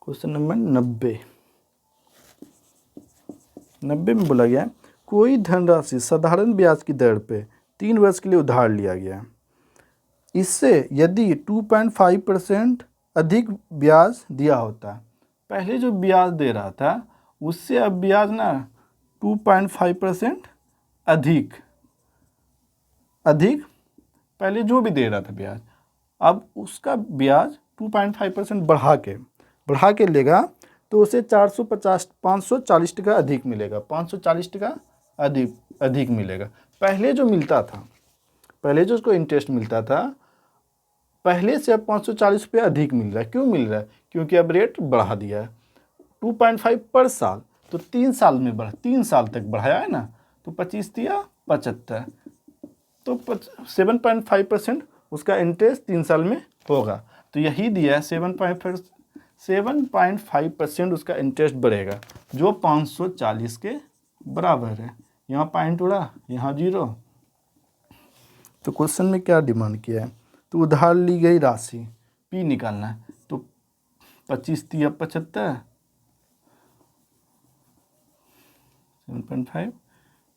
क्वेश्चन नंबर 90 में बोला गया कोई धनराशि साधारण ब्याज की दर पे 3 वर्ष के लिए उधार लिया गया, इससे यदि 2.5% अधिक ब्याज दिया होता, पहले जो ब्याज दे रहा था उससे अब ब्याज ना 2.5% अधिक, पहले जो भी दे रहा था ब्याज, अब उसका ब्याज 2.5% बढ़ा के लेगा, तो उसे 540 टका अधिक मिलेगा, 540 टका अधिक मिलेगा। पहले जो मिलता था, पहले जो उसको इंटरेस्ट मिलता था, पहले से अब 540 रुपये अधिक मिल रहा है। क्यों मिल रहा है, क्योंकि अब रेट बढ़ा दिया है, 2.5 पर साल, तो 3 साल में बढ़ा, 3 साल तक बढ़ाया है ना, तो 25 दिया 75, तो 7.5% उसका इंटरेस्ट 3 साल में होगा। तो यही दिया है 7.5% उसका इंटरेस्ट बढ़ेगा, जो 540 के बराबर है। यहाँ पॉइंट उड़ा, यहाँ 0। तो क्वेश्चन में क्या डिमांड किया है, तो उधार ली गई राशि P निकालना है। तो 25 × 75 7.5,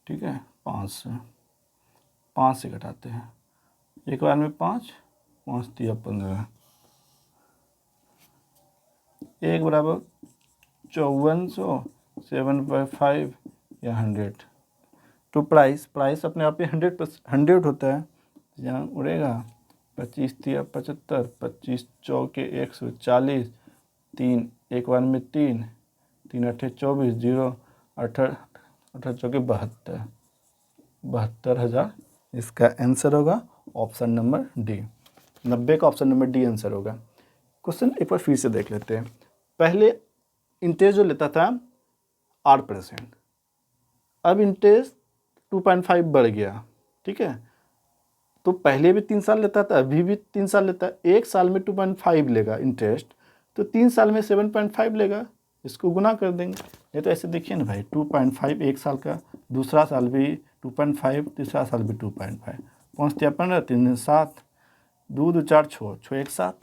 ठीक है, 5 से घटाते हैं, एक बार में 5 × 15, 1 बराबर 5400, 7/5 या 100। तो प्राइस अपने आप में 100 होता है, यहाँ उड़ेगा 25 × 75, 25 चौके 140, 3 एक बार में 3, 3 8 24, 0 18 चौके 72, 72,000 इसका आंसर होगा ऑप्शन नंबर डी। 90 का ऑप्शन नंबर डी आंसर होगा। क्वेश्चन एक बार फिर से देख लेते हैं। पहले इंटरेस्ट जो लेता था 8%, अब इंटरेस्ट 2.5 बढ़ गया, ठीक है। तो पहले भी 3 साल लेता था, अभी भी 3 साल लेता है। एक साल में 2.5 लेगा इंटरेस्ट, तो 3 साल में 7.5 लेगा, इसको गुना कर देंगे। ये तो ऐसे देखिए ना भाई, 2.5 एक साल का, दूसरा साल भी 2.5, तीसरा साल भी 2.5, 5 × 15, 3 × 7, 2 × 4 6 1 7।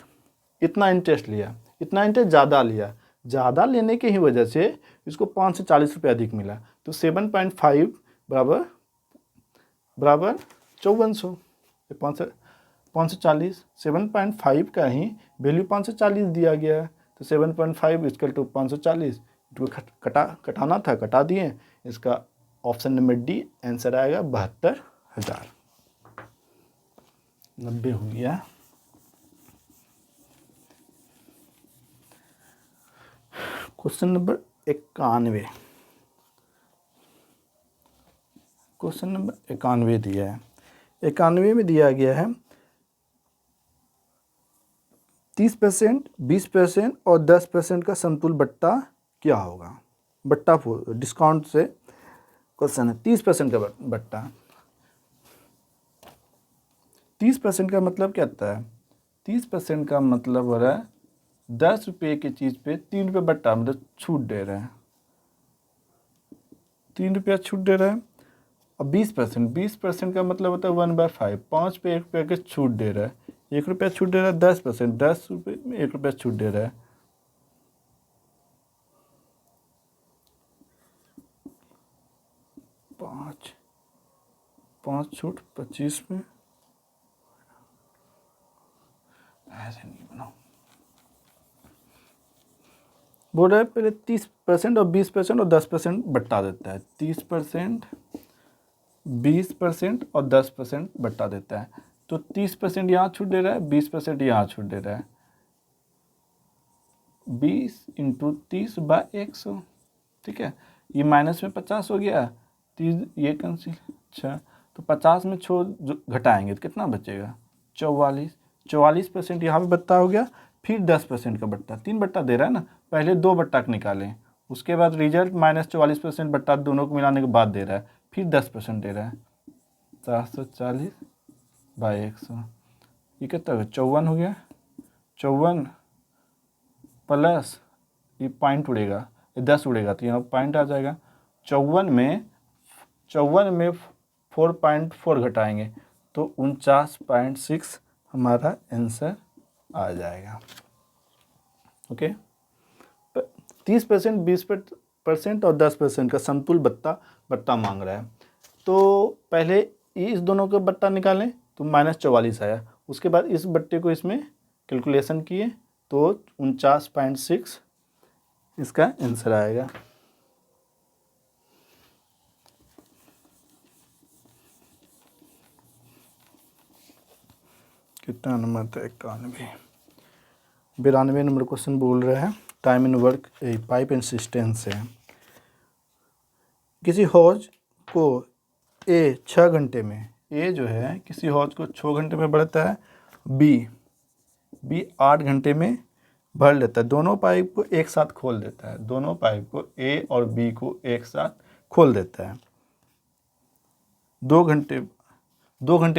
इतना इंटरेस्ट लिया, इतना इंटरेस्ट ज़्यादा लिया, ज़्यादा लेने की ही वजह से इसको 540 रुपये अधिक मिला। तो 7.5 बराबर 5400, 540, 7.5 का ही वैल्यू 540 दिया गया है। तो 7.5 = 540, इसको कटाना था, कटा दिए। इसका ऑप्शन नंबर डी आंसर आएगा 72,000। 90 हो गया। क्वेश्चन नंबर 91, क्वेश्चन नंबर 91 दिया है। 91 में दिया गया है 30%, 20% और 10% का समतुल बट्टा क्या होगा। बट्टा डिस्काउंट से क्वेश्चन है। 30% का बट्टा, 30% का मतलब क्या होता है, 30% का मतलब हो रहा है 10 रुपये की चीज़ पे 3 रुपये बट्टा, मतलब छूट दे रहे हैं, 3 रुपया छूट दे रहे हैं। अब 20% का मतलब होता है 1/5, 5 पे 1 रुपया के छूट दे रहा है, 1 रुपया छूट दे रहा है। 10%, 10 रुपये में 1 रुपया छूट दे रहा है। 5 छूट 25 में, ऐसे नहीं बनाओ। बोल रहा है पहले 30% और 20% और 10% बट्टा देता है। 30%, 20% और 10% बट्टा देता है। तो 30% यहाँ छूट दे रहा है, 20% यहाँ छूट दे रहा है। 20 × 30/100, ठीक है। ये माइनस में 50 हो गया, 30 ये कैंसिल। अच्छा, तो 50 में छोड़ घटाएंगे तो कितना बचेगा, 44। 44% यहाँ भी बट्टा हो गया, फिर 10% का बट्टा, 3 बट्टा दे रहा है ना। पहले 2 बट्टा निकालें, उसके बाद रिजल्ट -44% बट्टा दोनों को मिलाने के बाद दे रहा है, फिर 10% दे रहा है। 740/100, ये कितना होगा, 54 हो गया। 54 प्लस ये पॉइंट उड़ेगा, ये 10 उड़ेगा तो यहाँ पॉइंट आ जाएगा। 54 में 4.4 घटाएंगे तो 49.6 हमारा आंसर आ जाएगा। ओके, 30%, 20% और 10% का समतुल बट्टा मांग रहा है। तो पहले इस दोनों का बट्टा निकालें तो -44 आया। उसके बाद इस बट्टे को इसमें कैलकुलेशन किए तो 49.6 इसका आंसर आएगा। कितना नंबर था, 91। 92 नंबर क्वेश्चन बोल रहे हैं time and work pipe and system से। किसी हौज को ए 6 घंटे में, ए जो है किसी हौज को 6 घंटे में बढ़ता है, बी 8 घंटे में भर लेता है। दोनों पाइप को एक साथ खोल देता है, दोनों पाइप को ए और बी को एक साथ खोल देता है। 2 घंटे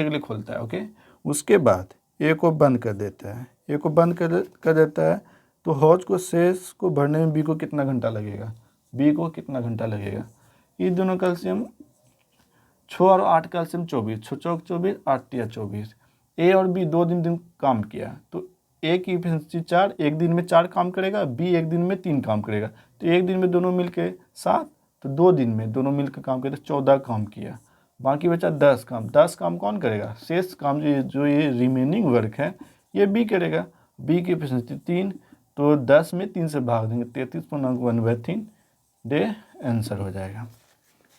के लिए खोलता है। ओके, उसके बाद ए को बंद कर देता है, ए को बंद कर देता है, तो हौज को शेष को भरने में बी को कितना घंटा लगेगा, बी को कितना घंटा लगेगा। ये दोनों कैल्शियम 6 और 8 कैल्शियम 24, 6 चौक 24, 8 तिया 24। ए और बी 2 दिन काम किया, तो ए की इफिशिएंसी 4, एक दिन में 4 काम करेगा, बी एक दिन में 3 काम करेगा, तो एक दिन में दोनों मिलके 7, तो 2 दिन में दोनों मिलकर काम करे, 14 काम किया, बाकी बचा 10 काम। 10 काम कौन करेगा, शेष काम जो ये रिमेनिंग वर्क है ये बी करेगा। बी की इफिशिएंसी 3, तो 10 में 3 से भाग देंगे, 33.1/3 डे आंसर हो जाएगा।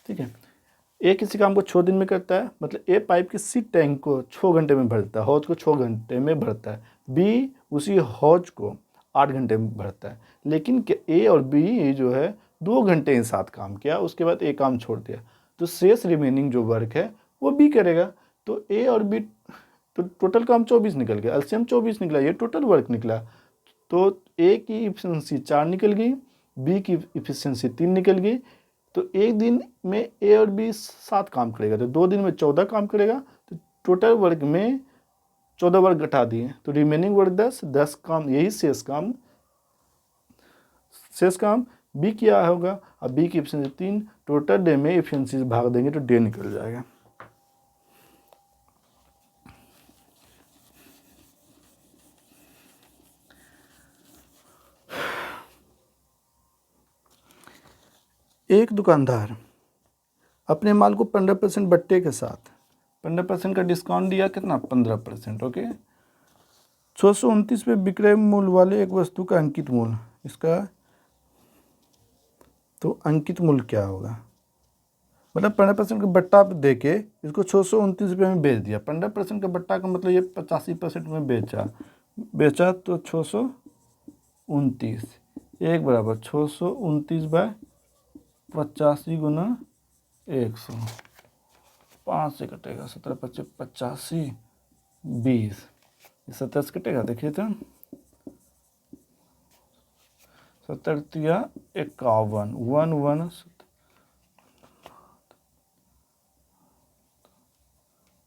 ठीक है, ए किसी काम को 6 दिन में करता है, मतलब ए पाइप की सी टैंक को 6 घंटे में भरता है, हौज को 6 घंटे में भरता है, बी उसी हौज को 8 घंटे में भरता है। लेकिन ए और बी जो है 2 घंटे के साथ काम किया, उसके बाद ए काम छोड़ दिया, तो शेष रिमेनिंग जो वर्क है वो बी करेगा। तो ए और बी तो टोटल काम 24 निकल गया, एलसीएम 24 निकला, ये टोटल वर्क निकला। तो ए की इफिशिएंसी 4 निकल गई, बी की इफिशिएंसी 3 निकल गई। तो एक दिन में ए और बी 7 काम करेगा, तो 2 दिन में 14 काम करेगा, तो टोटल वर्क में 14 वर्क घटा दिए, तो रिमेनिंग वर्क 10 काम, यही शेष काम बी किया होगा। अब बी की इफिशिएंसी 3, टोटल डे में इफिशिएंसी भाग देंगे तो डे निकल जाएगा। एक दुकानदार अपने माल को 15% बट्टे के साथ 15% का डिस्काउंट दिया, कितना 15%, ओके। 629 पे विक्रय मूल्य वाले एक वस्तु का अंकित मूल्य, इसका तो अंकित मूल्य क्या होगा, मतलब 15% का बट्टा दे के इसको 629 रुपये में बेच दिया। 15% का बट्टा का मतलब ये 85% में बेचा तो 629 एक बराबर 629/85 गुना 100, 5 से कटेगा, 17×5 = 85, 20, 17 से कटेगा, देखिए तो 17 तिया 51, 1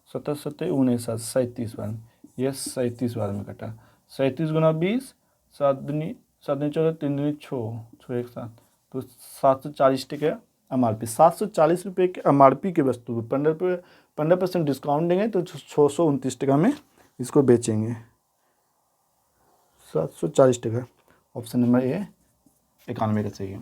17 7 19 37 बार, ये 37 बार में कटा। 37 गुना 20, 7 दूनी 14, 3 दूनी 6, 6 1 7, तो 740 टका MRP, 740 रुपये के MRP की वस्तु 15% डिस्काउंट देंगे तो 629 टका में इसको बेचेंगे, 740 टका। ऑप्शन नंबर ए 91 का सही है।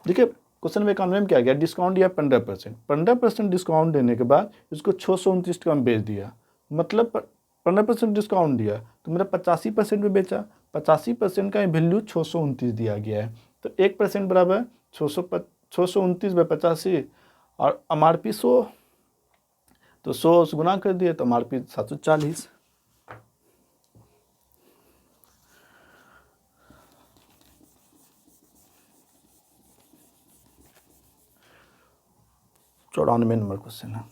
देखिए क्वेश्चन नंबर 91 में क्या गया, डिस्काउंट दिया 15% डिस्काउंट देने के बाद इसको 629 टका में बेच दिया, मतलब 15% डिस्काउंट दिया तो मेरा 85% में बेचा, 85% का वैल्यू 629 दिया गया है, तो 1% बराबर 629/85 और MRP 100, तो 100 से गुना कर दिए तो MRP 740। चौरानवे नंबर क्वेश्चन है।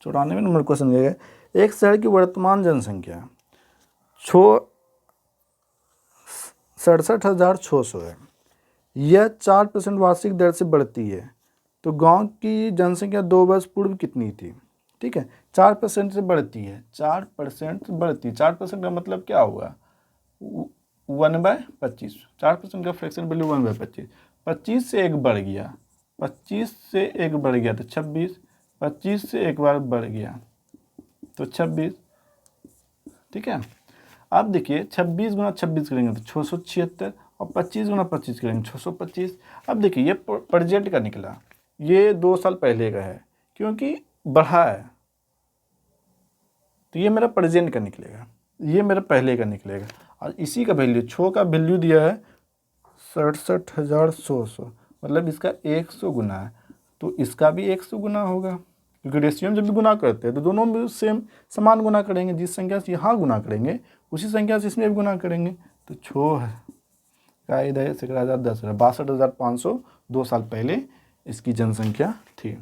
94 नंबर क्वेश्चन क्या है, एक शहर की वर्तमान जनसंख्या 67,600 है, यह 4% वार्षिक दर से बढ़ती है, तो गांव की जनसंख्या 2 वर्ष पूर्व कितनी थी। ठीक है, 4% से बढ़ती है, 4% बढ़ती, 4% का मतलब क्या हुआ, 1/25, 4% का फ्रैक्शन वैल्यू 1/25, 25 से एक बढ़ गया, 25 से एक बढ़ गया तो 26, 25 से एक बार बढ़ गया तो 26। ठीक है, अब देखिए 26 गुना 26 करेंगे तो 676 और 25 गुना 25 करेंगे 625। अब देखिए ये प्रेजेंट का निकला, ये 2 साल पहले का है क्योंकि बढ़ा है, तो ये मेरा प्रेजेंट का निकलेगा, ये मेरा पहले का निकलेगा, और इसी का वैल्यू 6 का वैल्यू दिया है 67,600, मतलब इसका 100 गुना है, तो इसका भी 100 गुना होगा, क्योंकि रेशियो में जब भी गुना करते हैं तो दोनों में सेम समान गुना करेंगे, जिस संख्या से यहाँ गुना करेंगे उसी संख्या से इसमें भी गुना करेंगे, तो 6 है का इधर 10 62,500 2 साल पहले इसकी जनसंख्या थी।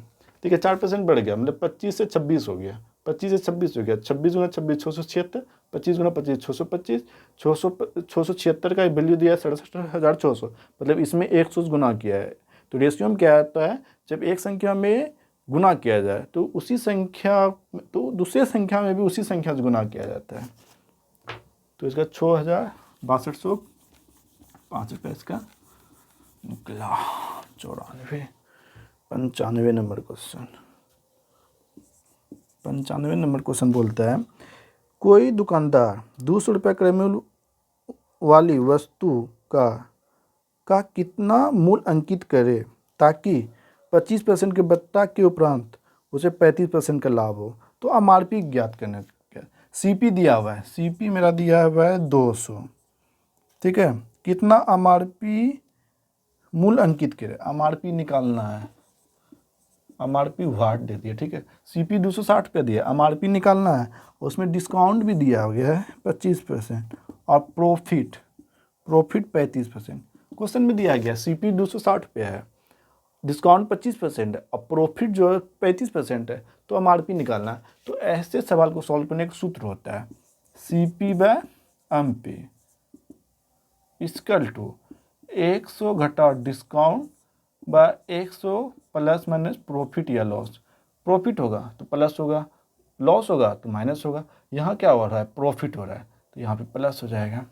ठीक है, 4% बढ़ गया, मतलब 25 से 26 हो गया, 25 से 26 हो गया, 26 गुना 26 676, 25 गुना 25 625, 676 का वैल्यू दिया 67,600, मतलब इसमें 100 गुना किया है। तो रेशियो में क्या आता है, जब एक संख्या में गुना किया जाए तो उसी संख्या, तो दूसरी संख्या में भी उसी संख्या से गुना किया जाता है। तो इसका 6,6205 रुपये इसका निकला। 95 नंबर क्वेश्चन। 95 नंबर क्वेश्चन बोलता है कोई दुकानदार 200 रुपये क्रय वाली वस्तु का कितना मूल्य अंकित करे ताकि 25% के बट्टा के उपरांत उसे 35% का लाभ हो। तो एमआरपी ज्ञात करने का, सीपी दिया हुआ है, सीपी मेरा दिया हुआ है 200, ठीक है। कितना एमआरपी मूल्य अंकित करे, एमआरपी निकालना है, एमआरपी वाट दे दिया, ठीक है। सीपी 260 पे दिया, एमआरपी निकालना है, उसमें डिस्काउंट भी दिया गया है 25% और प्रॉफिट 35%। क्वेश्चन में दिया गया सीपी 260 पे है, डिस्काउंट 25% है और प्रॉफिट जो है 35% है, तो एमआरपी निकालना है। तो ऐसे सवाल को सॉल्व करने का सूत्र होता है CP by MP equal to 100 घटा discount by 100 plus minus profit या लॉस। प्रॉफिट होगा तो प्लस होगा, लॉस होगा तो माइनस होगा। यहाँ क्या हो रहा है, प्रॉफिट हो रहा है, तो यहाँ पे प्लस हो जाएगा,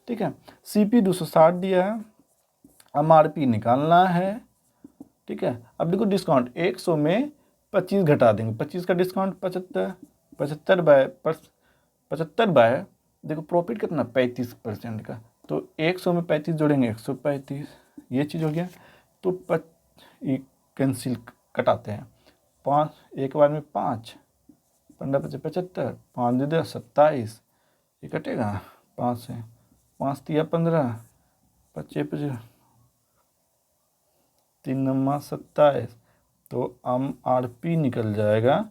ठीक है। सीपी 260 दिया है, एमआरपी निकालना है, ठीक है। अब देखो डिस्काउंट 100 में 25 घटा देंगे, 25 का डिस्काउंट 75, 75 बाय देखो प्रॉफिट कितना 35% का, तो 100 में 35 जोड़ेंगे 135, ये चीज़ हो गया। तो कैंसिल कटाते हैं, 5 एक बार में 5, 15 पचे 75, 5 दे 27, ये कटेगा 5 से, 5 दिया 15, 25 3 नम्मा 27, तो एमआरपी निकल जाएगा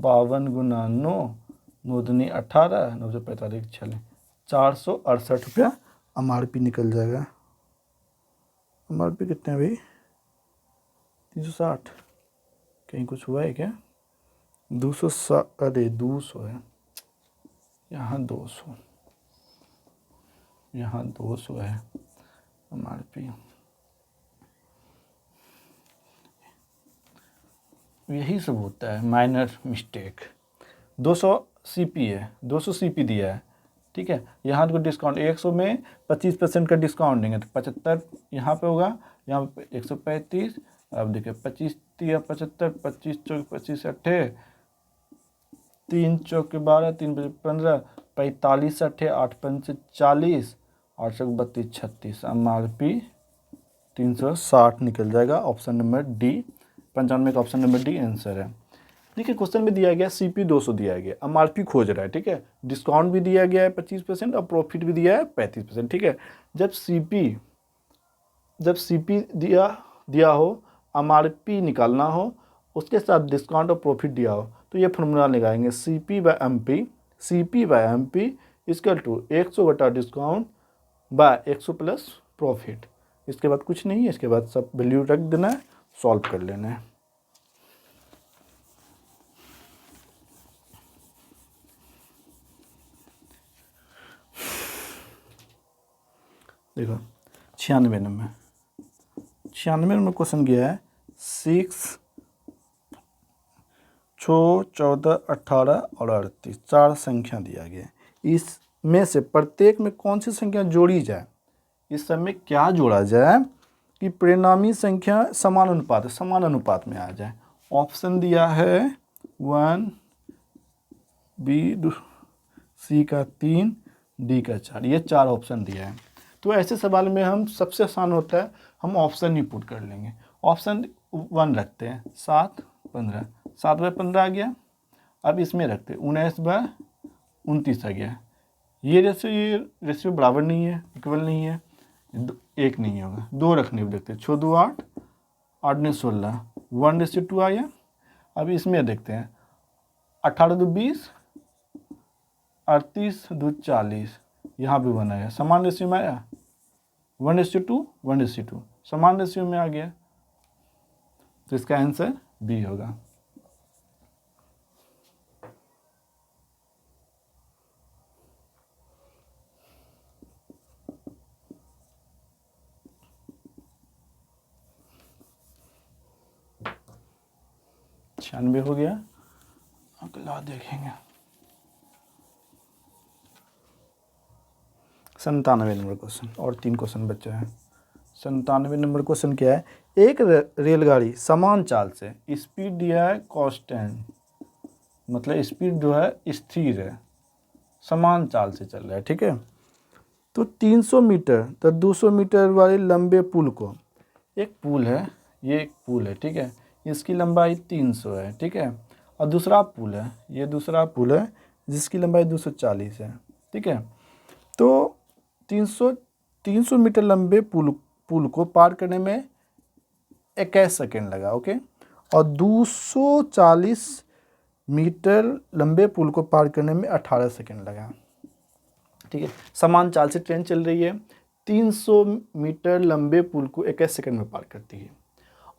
52 गुना 9, 9 दूनी 18, 9 से 45 46, 468 रुपया एमआरपी निकल जाएगा। एमआरपी कितने हैं भाई, 360, कहीं कुछ हुआ है क्या, 260, अरे 200 है, यहाँ 200, यहाँ 200 है एमआरपी, यही सब होता है माइनर मिस्टेक। 200 सीपी है, 200 सीपी दिया है, ठीक है। यहाँ तो डिस्काउंट 100 में 25% का डिस्काउंट देंगे तो 75 यहाँ पे होगा, यहाँ पे 135। अब देखिए 25 या 75, 25 चौक 25 अट्ठे, 3 चौक 12, 3 15, 45 अट्ठे 8 पंच 40, 8 चौक 32 36, एमआरपी 360 निकल जाएगा। ऑप्शन नंबर डी, 95 का ऑप्शन नंबर डी आंसर है। देखिए क्वेश्चन में दिया गया सीपी 200 दिया गया, एमआरपी खोज रहा है, ठीक है। डिस्काउंट भी दिया गया है 25% और प्रॉफिट भी दिया है 35%, ठीक है। जब सीपी दिया हो, एमआरपी निकालना हो, उसके साथ डिस्काउंट और प्रॉफिट दिया हो, तो ये फॉर्मूला लगाएंगे CP by MP equal to 100 बटा डिस्काउंट बाय 100 प्लस प्रॉफिट। इसके बाद कुछ नहीं है, इसके बाद सब वैल्यू रख देना है, सॉल्व कर लेना है। देखो 96 नंबर क्वेश्चन गया है 6, 14, 18 और 38, 4 संख्या दिया गया है। इसमें से प्रत्येक में कौन सी संख्या जोड़ी जाए, इस सब में क्या जोड़ा जाए कि परिणामी संख्या समान अनुपात में आ जाए। ऑप्शन दिया है 1, बी, सी का 3, डी का 4, ये 4 ऑप्शन दिया है। तो ऐसे सवाल में हम सबसे आसान होता है, हम ऑप्शन ही पुट कर लेंगे। ऑप्शन 1 रखते हैं 7, 15, 7 बाय 15 आ गया। अब इसमें रखते हैं 19 बाय 29 आ गया। ये रेशियो बराबर नहीं है, इक्वल नहीं है, एक नहीं होगा, 2 रखने पर देखते हैं 6 2 8, 8 ने 16, 1:2 आ गया। अब इसमें देखते हैं 18 2 20, 38 2 40, यहाँ भी 1 आया, समान रेशियो में आया, 1:2, 1:2 समान रेशियो में आ गया, तो इसका आंसर बी होगा। 96 हो गया। अगला देखेंगे 97 नंबर क्वेश्चन, और 3 क्वेश्चन बचे हैं। 97 नंबर क्वेश्चन क्या है, एक रेलगाड़ी समान चाल से, स्पीड दिया है कांस्टेंट, मतलब स्पीड जो है स्थिर है, समान चाल से चल रहा है, ठीक है। तो 300 मीटर तो 200 मीटर वाले लंबे पुल को, एक पुल है, ये एक पुल है, ठीक है, इसकी लंबाई 300 है, ठीक है, और दूसरा पुल है, ये दूसरा पुल है जिसकी लंबाई 240 है, ठीक है। तो 300 मीटर लंबे पुल को पार करने में 21 सेकेंड लगा, ओके, और 240 मीटर लंबे पुल को पार करने में 18 सेकेंड लगा, ठीक है। समान चाल से ट्रेन चल रही है, 300 मीटर लंबे पुल को 21 सेकेंड में पार करती है,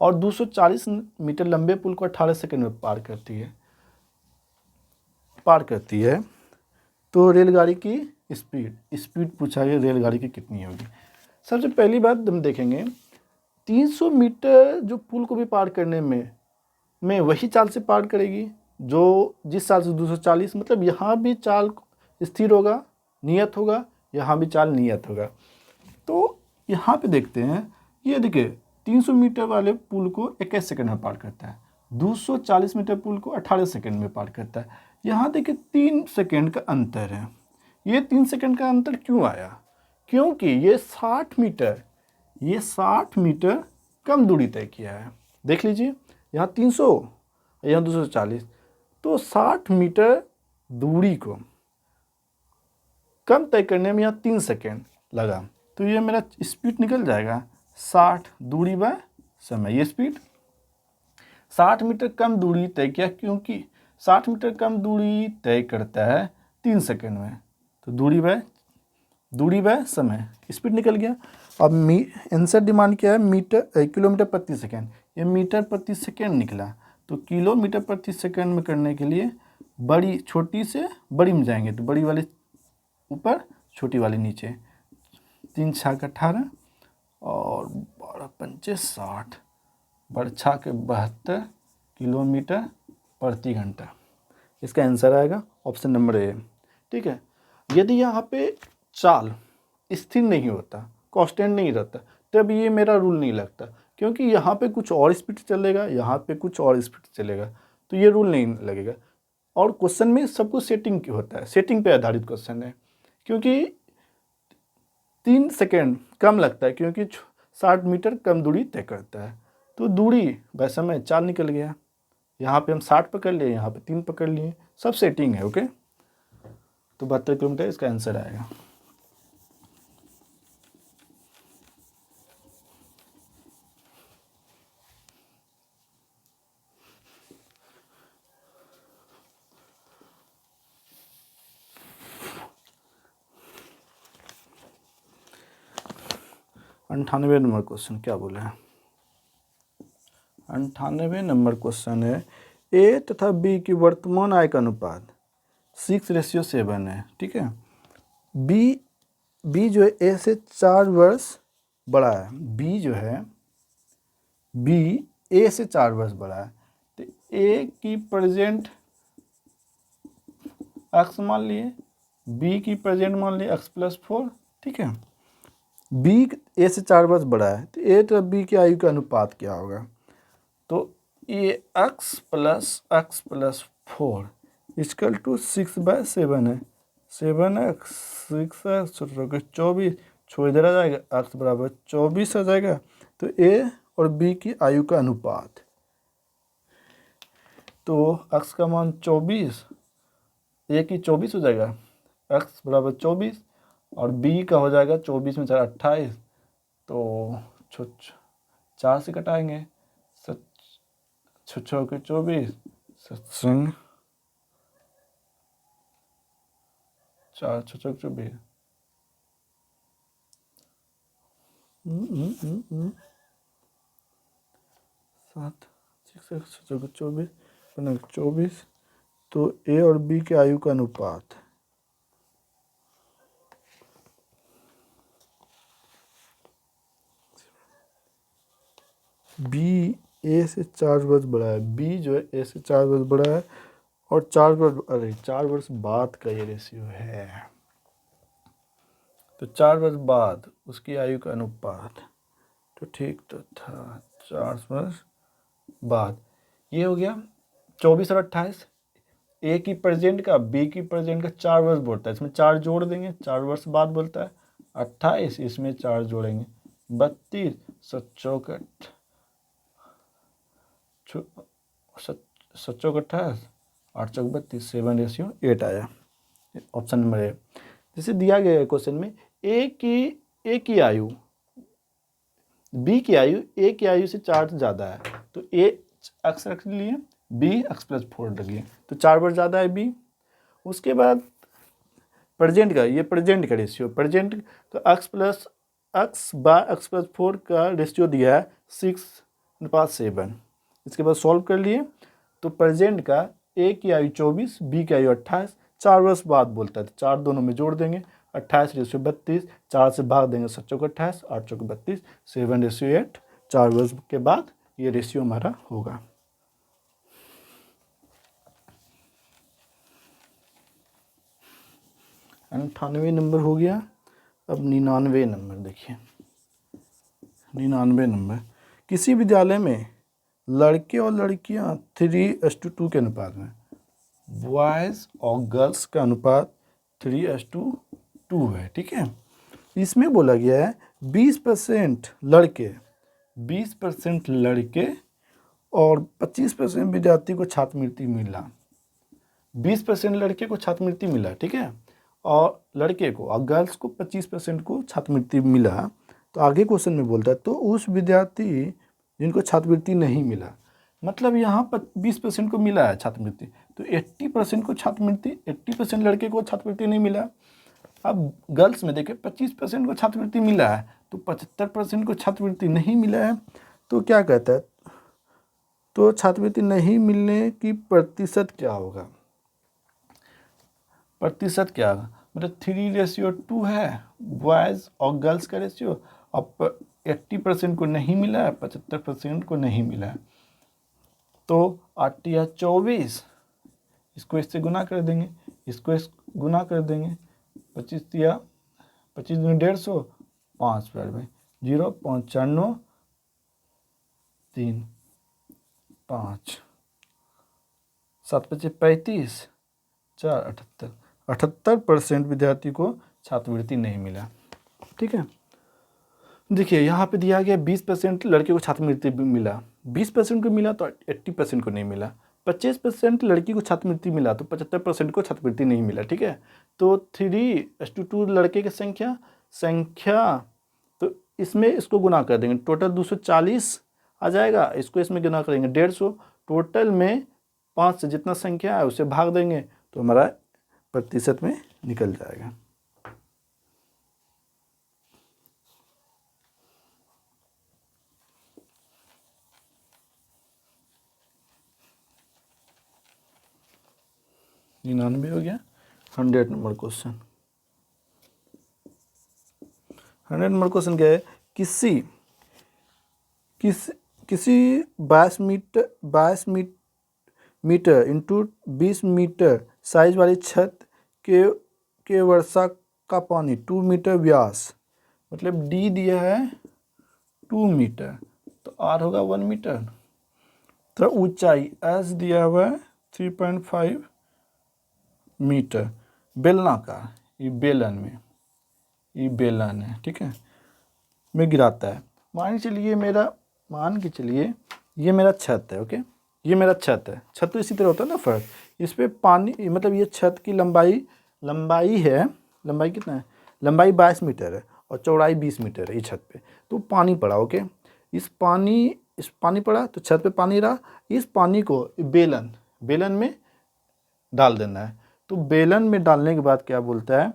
और 240 मीटर लंबे पुल को 18 सेकेंड में पार करती है। तो रेलगाड़ी की स्पीड पूछा गया, रेलगाड़ी की कितनी होगी। सबसे पहली बात हम देखेंगे, 300 मीटर जो पुल को भी पार करने में वही चाल से पार करेगी जो जिस चाल से 240, मतलब यहाँ भी चाल स्थिर होगा, नियत होगा, यहाँ भी चाल नियत होगा। तो यहाँ पे देखते हैं, ये देखिए 300 मीटर वाले पुल को 21 सेकंड में पार करता है, 240 मीटर पुल को 18 सेकंड में पार करता है। यहाँ देखिए 3 सेकंड का अंतर है। ये 3 सेकंड का अंतर क्यों आया? क्योंकि ये 60 मीटर कम दूरी तय किया है। देख लीजिए, यहाँ 300, यहाँ 240, तो 60 मीटर दूरी को कम तय करने में यहाँ 3 सेकेंड लगा। तो ये मेरा स्पीड निकल जाएगा 60 दूरी बाय समय। ये स्पीड 60 मीटर कम दूरी तय किया, क्योंकि 60 मीटर कम दूरी तय करता है 3 सेकेंड में, तो दूरी बाय समय, स्पीड निकल गया। अब आंसर डिमांड क्या है, किलोमीटर प्रति सेकेंड, ये मीटर प्रति सेकेंड निकला। तो किलोमीटर प्रति सेकेंड में करने के लिए छोटी से बड़ी में जाएंगे, तो बड़ी वाली ऊपर, छोटी वाली नीचे। 3 छाक 18 और 12 पंचे 60, बड़ छाक 72 किलोमीटर प्रति घंटा। इसका आंसर आएगा ऑप्शन नंबर ए, ठीक है। यदि यहाँ पे चाल स्थिर नहीं होता, कांस्टेंट नहीं रहता, तब ये मेरा रूल नहीं लगता, क्योंकि यहाँ पे कुछ और स्पीड चलेगा, यहाँ पे कुछ और स्पीड चलेगा, तो ये रूल नहीं लगेगा। और क्वेश्चन में सब कुछ सेटिंग की होता है, सेटिंग पे आधारित क्वेश्चन है, क्योंकि 3 सेकेंड कम लगता है, क्योंकि 60 मीटर कम दूरी तय करता है। तो दूरी बाय समय चाल निकल गया, यहाँ पे हम 60 पकड़ लिए, यहाँ पे 3 पकड़ लिए, सब सेटिंग है, ओके। तो 72 किलोमीटर इसका आंसर आएगा। अंठानवे नंबर क्वेश्चन क्या बोले हैं, 98 नंबर क्वेश्चन है, ए तथा बी की वर्तमान आय का अनुपात 6:7 है, ठीक है। बी जो है ए से 4 वर्ष बड़ा है, बी ए से 4 वर्ष बड़ा है। तो ए की प्रेजेंट एक्स मान लिए, बी की प्रेजेंट मान लिए x+4, ठीक है। बी ए से 4 वर्ष बड़ा है, तो ए तथा बी की आयु का अनुपात क्या होगा? तो ये x+4 इक्वल टू 6/7 है, 7x 6x 24, छो इधर आ जाएगा, x बराबर 24 आ जाएगा। तो ए और बी की आयु का अनुपात, तो x का मान 24, ए की 24 हो जाएगा, x बराबर 24, और b का हो जाएगा 24 में 4 28, तो 4 से कटाएंगे, 6 के 24, 4 6 24, 7 6 24 24। तो ए और बी के आयु का अनुपात, बी ए से 4 वर्ष बड़ा है, बी जो है ए से 4 वर्ष बड़ा है, और 4 वर्ष, अरे 4 वर्ष बाद का ये रेशियो है, तो 4 वर्ष बाद उसकी आयु का अनुपात, तो ठीक तो था 4 वर्ष बाद। ये हो गया 24 और 28, ए की प्रेजेंट का बी की प्रेजेंट का 4 वर्ष बोलता है, इसमें 4 जोड़ देंगे, 4 वर्ष बाद बोलता है। 28 इसमें 4 जोड़ेंगे, 32 7 चौक 28 8 चौक 32, 7:8 आया, ऑप्शन नंबर ए। जैसे दिया गया है क्वेश्चन में, ए की आयु बी की आयु ए की आयु से 4 ज़्यादा है, तो ए अक्स रख लिए, बी अक्स प्लस 4 लगिए, तो 4 वर्ष ज़्यादा है बी। उसके बाद प्रेजेंट का, ये प्रेजेंट का रेशियो, प्रेजेंट तो अक्स प्लस 4 का रेशियो दिया है 6:7। इसके बाद सॉल्व कर लिए, तो प्रेजेंट का ए की आयु 24, बी की आयु 28, 4 वर्ष बाद बोलता है, तो 4 दोनों में जोड़ देंगे, 28:32, 4 से भाग देंगे, 7 चौक 28, 8 चौक 32, 7:8, 4 वर्ष के बाद ये रेशियो हमारा होगा। अंठानवे नंबर हो गया। अब 99 नंबर देखिए, 99 नंबर, किसी विद्यालय में लड़के और लड़कियां 3:2 के अनुपात में, बॉयज़ और गर्ल्स का अनुपात 3:2 है, ठीक है। इसमें बोला गया है 20% लड़के और 25% विद्यार्थी को छात्रवृत्ति मिला, 20% लड़के को छात्रवृत्ति मिला, ठीक है, और लड़के को और गर्ल्स को 25% को छात्रवृत्ति मिला। तो आगे क्वेश्चन में बोलता है, तो उस विद्यार्थी जिनको छात्रवृत्ति नहीं मिला, मतलब यहाँ पर 20% को मिला है छात्रवृत्ति, तो 80% को छात्रवृत्ति, 80% लड़के को छात्रवृत्ति नहीं मिला। अब गर्ल्स में देखें 25% को छात्रवृत्ति मिला है, तो 75% को छात्रवृत्ति नहीं मिला है। तो क्या कहता है, तो छात्रवृत्ति नहीं मिलने की प्रतिशत क्या होगा, प्रतिशत क्या होगा, मतलब 3:2 है बॉयज़ और गर्ल्स का रेशियो, अब 80% को नहीं मिला है, 75% को नहीं मिला है, तो 8 या 24, इसको इससे गुना कर देंगे, इसको इस गुना कर देंगे, 25 या 25 दूनी 150, 5 पर 0, 5 4 9 3 5, 7 25 35, 4 78, 78% विद्यार्थी को छात्रवृत्ति नहीं मिला, ठीक है। देखिए यहाँ पे दिया गया 20% लड़के को छात्रवृत्ति मिला, 20% को मिला तो 80% को नहीं मिला, 25% लड़की को छात्रवृत्ति मिला तो 75% को छात्रवृत्ति नहीं मिला, ठीक है। तो 3:2 लड़के की संख्या तो इसमें इसको गुना कर देंगे, टोटल 240 आ जाएगा, इसको इसमें गुना करेंगे 150, टोटल में 5 से जितना संख्या है उसे भाग देंगे, तो हमारा प्रतिशत में निकल जाएगा। 99 हो गया। 100 नंबर क्वेश्चन, 100 नंबर क्वेश्चन क्या है, किसी 22 मीटर इंटू 20 मीटर साइज वाली छत के वर्षा का पानी 2 मीटर व्यास, मतलब डी दिया है 2 मीटर, तो आर होगा 1 मीटर, तो ऊंचाई एस दिया हुआ है 3.5 मीटर, बेलनाकार, ये बेलन है, ठीक है, में गिराता है। मान के चलिए ये मेरा छत है, ओके, ये मेरा छत है, छत तो इसी तरह होता है ना फर्क, इस पर पानी, मतलब ये छत की लंबाई है, लंबाई कितना है, लंबाई 22 मीटर है और चौड़ाई 20 मीटर है ये छत पे, तो पानी पड़ा, ओके, इस पानी पड़ा तो छत पे पानी रहा, इस पानी को बेलन में डाल देना है। तो बेलन में डालने के बाद क्या बोलता है,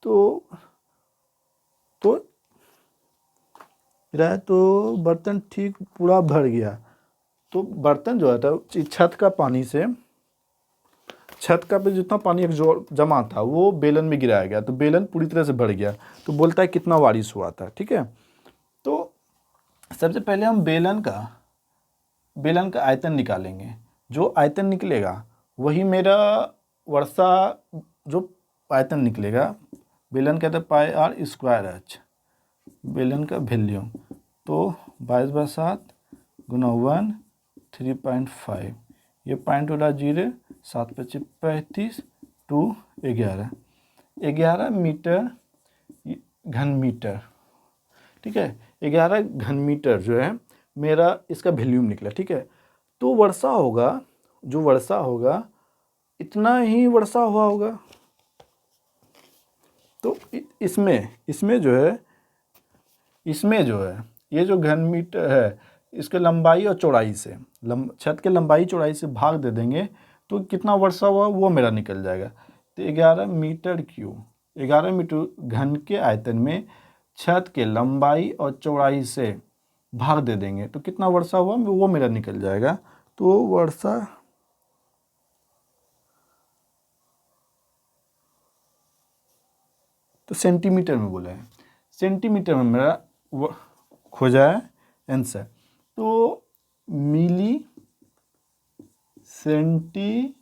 तो बर्तन ठीक पूरा भर गया, तो बर्तन जो है था छत का पानी से, छत का पे जितना पानी एक जमा था वो बेलन में गिराया गया, तो बेलन पूरी तरह से भर गया, तो बोलता है कितना बारिश हुआ था, ठीक है। तो सबसे पहले हम बेलन का बेलन का आयतन निकालेंगे। जो आयतन निकलेगा वही मेरा वर्षा, जो आयतन निकलेगा बेलन कहते हैं पाई आर स्क्वायर एच, बेलन का वैल्यूम। तो 22/7 गुना 1 3.5, ये पॉइंट वाला 0, 7×5 35 2 11 मीटर घन मीटर। ठीक है, 11 घन मीटर जो है मेरा इसका वैल्यूम निकला। ठीक है, तो वर्षा होगा, जो वर्षा होगा इतना ही वर्षा हुआ होगा। तो इसमें जो है ये जो घन मीटर है इसके लंबाई और चौड़ाई से, छत के लंबाई चौड़ाई से भाग दे देंगे तो कितना वर्षा हुआ वो मेरा निकल जाएगा। तो 11 मीटर क्यूब, 11 मीटर घन के आयतन में छत के लंबाई और चौड़ाई से भाग दे देंगे तो कितना वर्षा हुआ वो मेरा निकल जाएगा। तो वर्षा तो सेंटीमीटर में बोला है, सेंटीमीटर में मेरा खोजा है आंसर। तो मिली सेंटी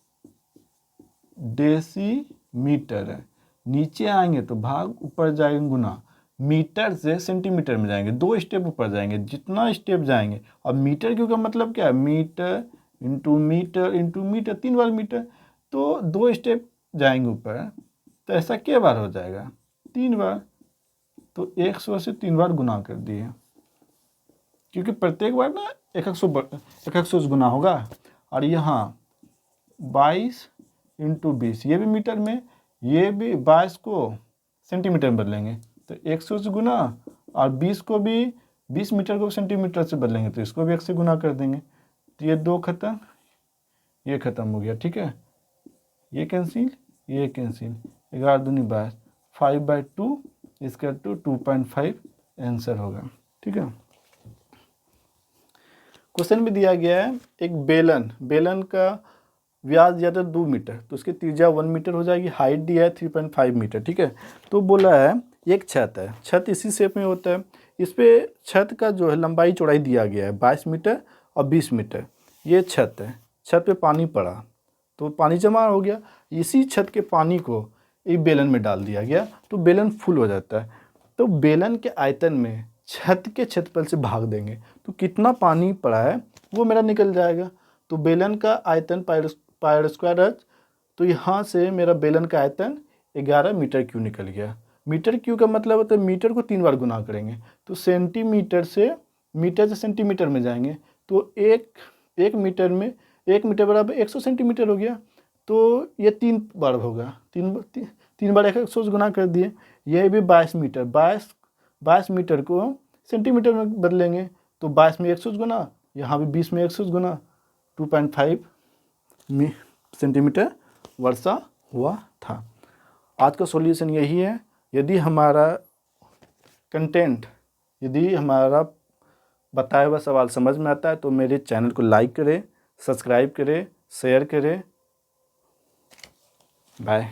डेसीमीटर है, नीचे आएंगे तो भाग, ऊपर जाएंगे गुना, मीटर से सेंटीमीटर में जाएंगे, 2 स्टेप ऊपर जाएंगे, जितना स्टेप जाएंगे। अब मीटर क्यों का मतलब क्या है, metre into metre into metre, 3 बार मीटर, तो 2 स्टेप जाएंगे ऊपर, तो ऐसा क्या बार हो जाएगा, 3 बार। तो 100 से 3 बार गुना कर दिए, क्योंकि प्रत्येक बार ना 100 गुना होगा। और यहाँ 22 इंटू 20, ये भी मीटर में, ये भी 22 को सेंटीमीटर में बदलेंगे तो 100 से गुना, और 20 को भी 20 मीटर को सेंटीमीटर से बदलेंगे तो इसको भी 1 से गुना कर देंगे। तो ये 2 खत्म, ये खत्म हो गया। ठीक है, ये कैंसिल, ये कैंसिल, 11 दूनी 22, 5/2 इसका 2.5 आंसर होगा। ठीक है, क्वेश्चन में दिया गया है एक बेलन का व्यास दिया था 2 मीटर, तो उसकी त्रिज्या 1 मीटर हो जाएगी, हाइट दिया है 3.5 मीटर। ठीक है, तो बोला है एक छत है, छत इसी शेप में होता है, इस पे छत का जो है लंबाई चौड़ाई दिया गया है 22 मीटर और 20 मीटर। ये छत है, छत पे पानी पड़ा तो पानी जमा हो गया, इसी छत के पानी को एक बेलन में डाल दिया गया तो बेलन फुल हो जाता है। तो बेलन के आयतन में छत के क्षेत्रफल से भाग देंगे तो कितना पानी पड़ा है वो मेरा निकल जाएगा। तो बेलन का आयतन पाई स्क्वायर एच, तो यहाँ से मेरा बेलन का आयतन 11 मीटर क्यूब निकल गया। मीटर क्यूब का मतलब होता है मीटर को 3 बार गुना करेंगे तो सेंटीमीटर से सेंटीमीटर में जाएंगे, तो एक मीटर में 1 मीटर बराबर 100 सेंटीमीटर हो गया। तो ये 3 बार होगा, 3 बार 100 से गुना कर दिए। ये भी 22 मीटर, 22 मीटर को सेंटीमीटर में बदलेंगे तो 22 में 100 गुना, यहाँ भी 20 में 100 गुना, 2.5 सेंटीमीटर वर्षा हुआ था। आज का सॉल्यूशन यही है। यदि हमारा कंटेंट, यदि हमारा बताया हुआ सवाल समझ में आता है तो मेरे चैनल को लाइक करें, सब्सक्राइब करें, शेयर करें। बाय।